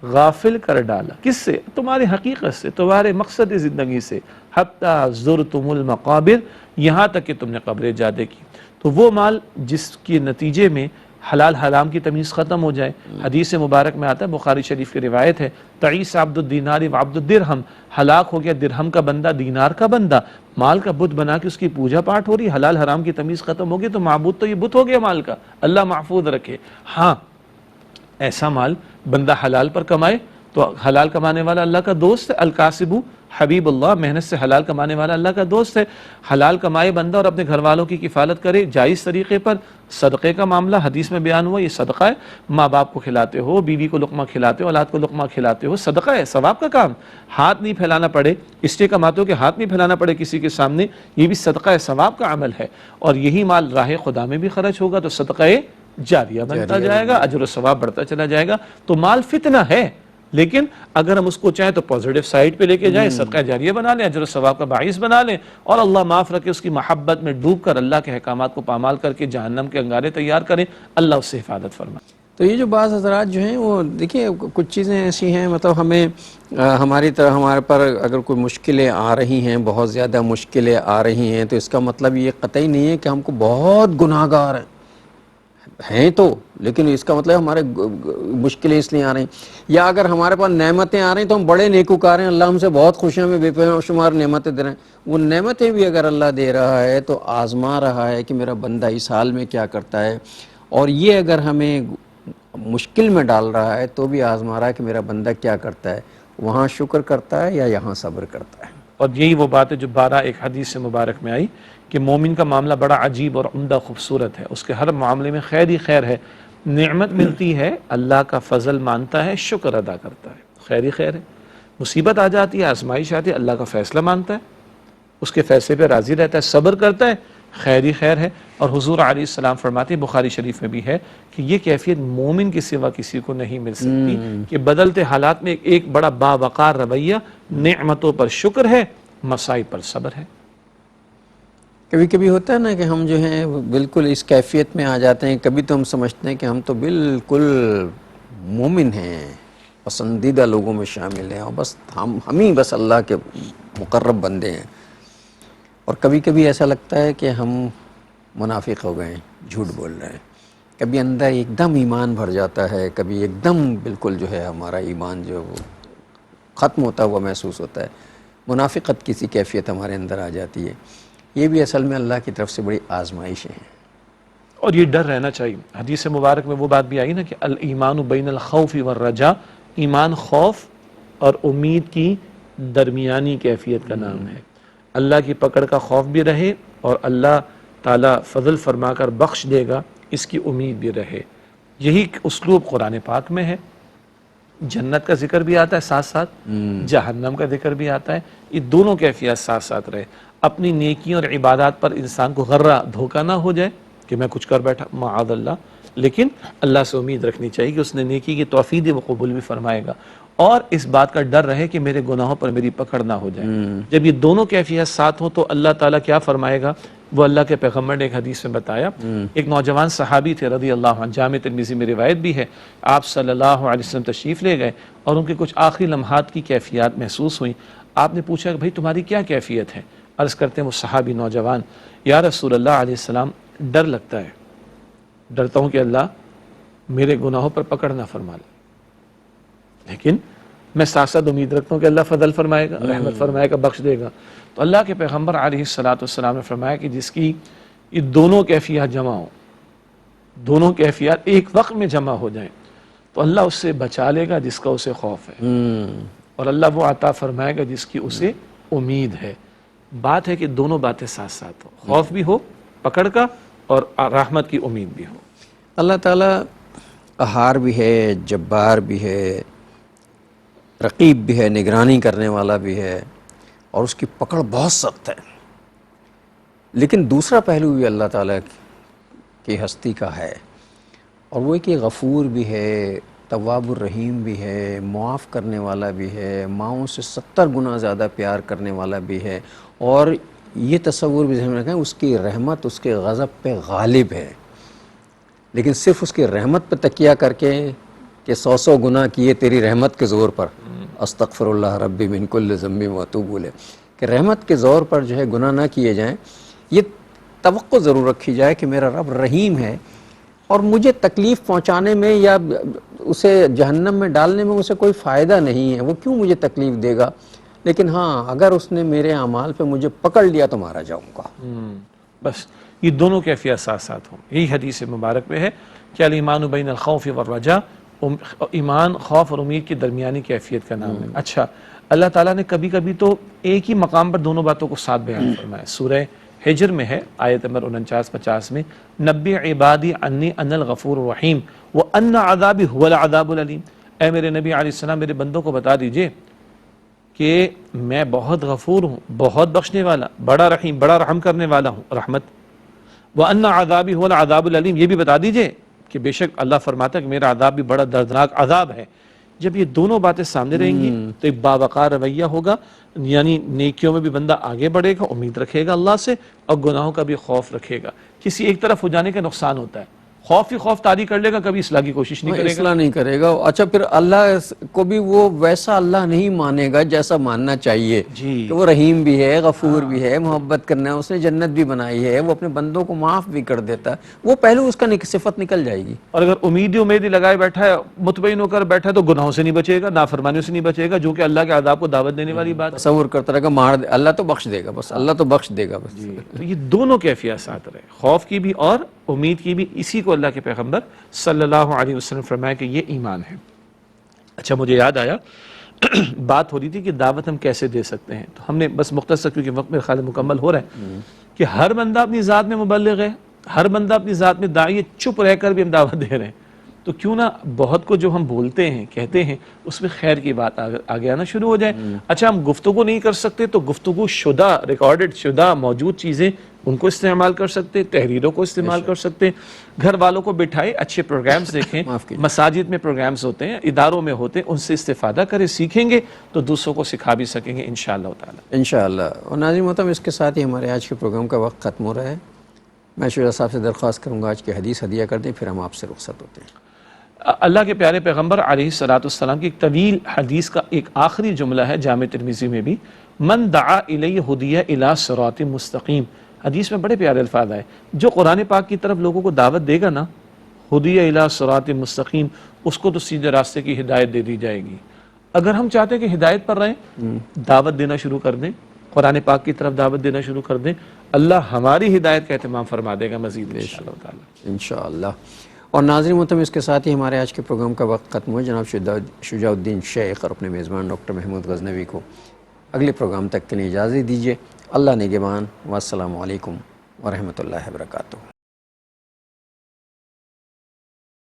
غافل کر ڈالا. کس سے؟ تمہاری حقیقت سے، تمہارے مقصد زندگی سے. حتی زرتم المقابر، یہاں تک کہ تم نے قبریں جا دیکھی. تو وہ مال جس کے نتیجے میں حلال حرام کی تمیز ختم ہو جائے. حدیث مبارک میں آتا ہے، بخاری شریف کی روایت ہے، تعیس عبد الدینار و عبد الدرہم، ہلاک ہو گیا درہم کا بندہ، دینار کا بندہ. مال کا بت بنا کے اس کی پوجا پاٹ ہو رہی، حلال حرام کی تمیز ختم ہو گئی تو معبود تو یہ بت ہو گیا مال کا. اللہ محفوظ رکھے. ہاں ایسا مال بندہ حلال پر کمائے تو حلال کمانے والا اللہ کا دوست ہے. الکاسب حبیب اللہ، محنت سے حلال کمانے والا اللہ کا دوست ہے. حلال کمائے بندہ اور اپنے گھر والوں کی کفالت کرے جائز طریقے پر. صدقے کا معاملہ حدیث میں بیان ہوا، یہ صدقہ ہے. ماں باپ کو کھلاتے ہو، بیوی کو لقمہ کھلاتے ہو، اولاد کو لقمہ کھلاتے ہو، صدقہ ہے، ثواب کا کام. ہاتھ نہیں پھیلانا پڑے، اس لیے کماتے ہو کہ ہاتھ نہیں پھیلانا پڑے کسی کے سامنے، یہ بھی صدقہ ہے، ثواب کا عمل ہے. اور یہی مال راہ خدا میں بھی خرچ ہوگا تو صدقہ جاریہ بنتا جائے گا، اجر و ثواب بڑھتا چلا جائے گا. تو مال فتنہ ہے، لیکن اگر ہم اس کو چاہیں تو پازیٹیو سائڈ پہ لے کے جائیں، صدقہ جاریہ بنا لیں، اجر و ثواب کا باعث بنا لیں، اور اللہ معاف رکھے اس کی محبت میں ڈوب کر اللہ کے احکامات کو پامال کر کے جہنم کے انگارے تیار کریں، اللہ اس سے حفاظت فرمائے. تو یہ جو بعض حضرات جو ہیں وہ دیکھیے کچھ چیزیں ایسی ہیں، مطلب ہمیں ہماری طرح ہمارے پر اگر کوئی مشکلیں آ رہی ہیں، بہت زیادہ مشکلیں آ رہی ہیں، تو اس کا مطلب یہ قطعی نہیں ہے کہ ہم کو بہت گناہ گار ہیں تو، لیکن اس کا مطلب ہمارے مشکلیں اس لیے آ رہی ہیں. یا اگر ہمارے پاس نعمتیں آ رہی ہیں تو ہم بڑے نیکوکار ہیں، اللہ ہم سے بہت خوش ہیں، ہمیں بے شمار نعمتیں دے رہے ہیں. وہ نعمتیں بھی اگر اللہ دے رہا ہے تو آزما رہا ہے کہ میرا بندہ اس حال میں کیا کرتا ہے، اور یہ اگر ہمیں مشکل میں ڈال رہا ہے تو بھی آزما رہا ہے کہ میرا بندہ کیا کرتا ہے، وہاں شکر کرتا ہے یا یہاں صبر کرتا ہے. اور یہی وہ بات ہے جو 12 ایک حدیث سے مبارک میں آئی کہ مومن کا معاملہ بڑا عجیب اور عمدہ خوبصورت ہے. اس کے ہر معاملے میں خیر ہی خیر ہے. نعمت ملتی ہے، اللہ کا فضل مانتا ہے، شکر ادا کرتا ہے، خیر ہی خیر ہے. مصیبت آ جاتی ہے، آزمائش آتی ہے، اللہ کا فیصلہ مانتا ہے، اس کے فیصلے پہ راضی رہتا ہے، صبر کرتا ہے، خیر ہی خیر ہے. اور حضور علیہ السلام فرماتے ہیں، بخاری شریف میں بھی ہے کہ یہ کیفیت مومن کے سوا کسی کو نہیں مل سکتی کہ بدلتے حالات میں ایک بڑا باوقار رویہ، نعمتوں پر شکر ہے، مصائب پر صبر ہے. کبھی کبھی ہوتا ہے نا کہ ہم جو ہیں بالکل اس کیفیت میں آ جاتے ہیں، کبھی تو ہم سمجھتے ہیں کہ ہم تو بالکل مومن ہیں، پسندیدہ لوگوں میں شامل ہیں، اور بس ہم ہی بس اللہ کے مقرب بندے ہیں. اور کبھی کبھی ایسا لگتا ہے کہ ہم منافق ہو گئے ہیں، جھوٹ بول رہے ہیں. کبھی اندر ایک دم ایمان بھر جاتا ہے، کبھی ایک دم بالکل جو ہے ہمارا ایمان جو ختم ہوتا ہوا محسوس ہوتا ہے، منافقت کسی کیفیت ہمارے اندر آ جاتی ہے. یہ بھی اصل میں اللہ کی طرف سے بڑی آزمائشیں ہیں. اور یہ ڈر رہنا چاہیے. حدیث مبارک میں وہ بات بھی آئی نا کہ الایمان بین الخوف والرجاء، ایمان خوف اور امید کی درمیانی کیفیت کا نام ہے. اللہ کی پکڑ کا خوف بھی رہے اور اللہ تعالیٰ فضل فرما کر بخش دے گا، اس کی امید بھی رہے. یہی اسلوب قرآن پاک میں ہے. جنت کا ذکر بھی آتا ہے ساتھ ساتھ، جہنم کا ذکر بھی آتا ہے. یہ دونوں کیفیت ساتھ ساتھ رہے. اپنی نیکیوں اور عبادات پر انسان کو غرہ دھوکہ نہ ہو جائے کہ میں کچھ کر بیٹھا، معاذ اللہ، لیکن اللہ سے امید رکھنی چاہیے کہ اس نے نیکی کی توفیق وہ قبول بھی فرمائے گا. اور اس بات کا ڈر رہے کہ میرے گناہوں پر میری پکڑ نہ ہو جائے. جب یہ دونوں کیفیت ساتھ ہوں تو اللہ تعالیٰ کیا فرمائے گا، وہ اللہ کے پیغمبر نے ایک حدیث میں بتایا. ایک نوجوان صحابی تھے رضی اللہ عنہ، جامع ترمذی میں روایت بھی ہے، آپ صلی اللہ علیہ وسلم تشریف لے گئے اور ان کے کچھ آخری لمحات کی کیفیات محسوس ہوئیں. آپ نے پوچھا کہ بھائی تمہاری کیا کیفیت ہے؟ عرض کرتے ہیں وہ صحابی نوجوان، یا رسول اللہ علیہ السلام، ڈر لگتا ہے، ڈرتا ہوں کہ اللہ میرے گناہوں پر پکڑ نہ فرما لے، لیکن میں ساتھ ساتھ امید رکھتا ہوں کہ اللہ فضل فرمائے گا، رحمت فرمائے گا، بخش دے گا. تو اللہ کے پیغمبر علیہ السلام نے فرمایا کہ جس کی یہ دونوں کیفیات جمع ہوں، دونوں کیفیات ایک وقت میں جمع ہو جائیں، تو اللہ اس سے بچا لے گا جس کا اسے خوف ہے، اور اللہ وہ عطا فرمائے گا جس کی اسے امید ہے. بات ہے کہ دونوں باتیں ساتھ ساتھ ہو، خوف بھی ہو پکڑ کا اور رحمت کی امید بھی ہو. اللہ تعالیٰ قہار بھی ہے، جبار بھی ہے، رقیب بھی ہے، نگرانی کرنے والا بھی ہے، اور اس کی پکڑ بہت سخت ہے. لیکن دوسرا پہلو بھی اللہ تعالیٰ کی ہستی کا ہے، اور وہ کہ غفور بھی ہے، تواب الرحیم بھی ہے، معاف کرنے والا بھی ہے، ماؤں سے 70 گنا زیادہ پیار کرنے والا بھی ہے. اور یہ تصور بھی ذہن میں رکھیں، اس کی رحمت اس کے غضب پہ غالب ہے، لیکن صرف اس کی رحمت پہ تکیہ کر کے کہ 100 گناہ کیے تیری رحمت کے زور پر، استغفر اللہ ربی من کل ذنب واتوب الیہ، کہ رحمت کے زور پر جو ہے گناہ نہ کیے جائیں، یہ توقع ضرور رکھی جائے کہ میرا رب رحیم ہے اور مجھے تکلیف پہنچانے میں یا اسے جہنم میں ڈالنے میں اسے کوئی فائدہ نہیں ہے، وہ کیوں مجھے تکلیف دے گا، لیکن ہاں اگر اس نے میرے اعمال پہ مجھے پکڑ لیا تو مارا جاؤں گا۔ بس یہ دونوں کیفیت ساتھ ساتھ ہوں، یہی حدیث مبارک میں ہے کہ الایمان بین الخوف والرجاء، ایمان خوف اور امید کی درمیانی کیفیت کا نام ہے۔ اچھا، اللہ تعالیٰ نے کبھی کبھی تو ایک ہی مقام پر دونوں باتوں کو ساتھ بیان فرمایا۔ سورہ ہجر میں ہے آیت نمبر 49-50 میں، نبی عبادی انی انا الغفور الرحیم وان عذابی هو العذاب العلیم، اے میرے نبی علیہ السلام میرے بندوں کو بتا دیجئے کہ میں بہت غفور ہوں، بہت بخشنے والا، بڑا رحیم، بڑا رحم کرنے والا ہوں، رحمت۔ وَأَنَّ عَذَابِي هُوَ الْعَذَابُ الْعَلِيمُ، یہ بھی بتا دیجئے کہ بے شک اللہ فرماتا ہے کہ میرا عذاب بھی بڑا دردناک عذاب ہے۔ جب یہ دونوں باتیں سامنے رہیں گی تو ایک باوقار رویہ ہوگا، یعنی نیکیوں میں بھی بندہ آگے بڑھے گا، امید رکھے گا اللہ سے، اور گناہوں کا بھی خوف رکھے گا۔ کسی ایک طرف ہو جانے کا نقصان ہوتا ہے، خوف ہی خوف طاری کر لے گا، کبھی اصلاح کی کوشش نہیں کرے گا، اصلاح نہیں کرے گا۔ اچھا، پھر اللہ کو بھی وہ ویسا اللہ نہیں مانے گا جیسا ماننا چاہیے، جی کہ وہ رحیم بھی ہے، غفور بھی ہے، محبت کرنا ہے، اس نے جنت بھی بنائی ہے، وہ اپنے بندوں کو معاف بھی کر دیتا ہے، وہ پہلو اس کا صفت نکل جائے گی۔ اور اگر امید ہی لگائے بیٹھا ہے، مطمئن ہو کر بیٹھا ہے، تو گناہوں سے نہیں بچے گا، نافرمانیوں سے نہیں بچے گا، جو کہ اللہ کے عذاب کو دعوت دینے والی بات ہے۔ تصور کرتا رہے گا مار دے اللہ تو بخش دے گا، بس اللہ تو بخش دے گا بس۔ تو یہ دونوں کیفیت ساتھ رہے، خوف کی بھی اور امید کی بھی، اسی کو اللہ کے پیغمبر صلی اللہ علیہ وسلم فرمایا کہ یہ ایمان ہے۔ اچھا، مجھے یاد آیا بات ہو رہی تھی کہ دعوت ہم کیسے دے سکتے ہیں، تو ہم نے بس مختصر، کیونکہ وقت میرے خیال مکمل ہو رہا ہے، کہ ہر بندہ اپنی ذات میں مبلغ ہے، ہر بندہ اپنی ذات میں داعی ہے، چپ رہ کر بھی ہم دعوت دے رہے ہیں، تو کیوں نہ بہت کو جو ہم بولتے ہیں کہتے ہیں اس میں خیر کی بات آگے آنا شروع ہو جائے۔ اچھا، ہم گفتگو نہیں کر سکتے تو گفتگو شدہ، ریکارڈڈ شدہ موجود چیزیں ان کو استعمال کر سکتے، تحریروں کو استعمال کر سکتے، گھر والوں کو بٹھائے، اچھے پروگرامز دیکھیں، مساجد میں پروگرامز ہوتے ہیں، اداروں میں ہوتے ہیں، ان سے استفادہ کریں، سیکھیں گے تو دوسروں کو سکھا بھی سکیں گے انشاءاللہ تعالی۔ انشاءاللہ۔ اور ناظرین محترم، اس کے ساتھ ہی ہمارے آج کے پروگرام کا وقت ختم ہو رہا ہے۔ میں شجاع صاحب سے درخواست کروں گا آج کی حدیث ہدیہ کر دیں، پھر ہم آپ سے رخصت ہوتے ہیں۔ اللہ کے پیارے پیغمبر علیہ السلام کی ایک طویل حدیث کا ایک آخری جملہ ہے جامع ترمذی میں بھی، من دعا الی ہدی الی صراط مستقیم۔ حدیث میں بڑے پیارے الفاظ آئے، جو قرآن پاک کی طرف لوگوں کو دعوت دے گا نا، ہدی الی صراط مستقیم، اس کو تو سیدھے راستے کی ہدایت دے دی جائے گی۔ اگر ہم چاہتے ہیں کہ ہدایت پر رہیں، دعوت دینا شروع کر دیں، قرآن پاک کی طرف دعوت دینا شروع کر دیں، اللہ ہماری ہدایت کا اہتمام فرما دے گا مزید انشاءاللہ تعالی۔ انشاءاللہ۔ اور ناظرین محترم، اس کے ساتھ ہی ہمارے آج کے پروگرام کا وقت ختم ہوا۔ جناب شجاع الدین شیخ اور اپنے میزبان ڈاکٹر محمود غزنوی کو اگلے پروگرام تک کے لیے اجازت دیجیے۔ اللہ نگہبان، والسلام علیکم ورحمۃ اللہ وبرکاتہ۔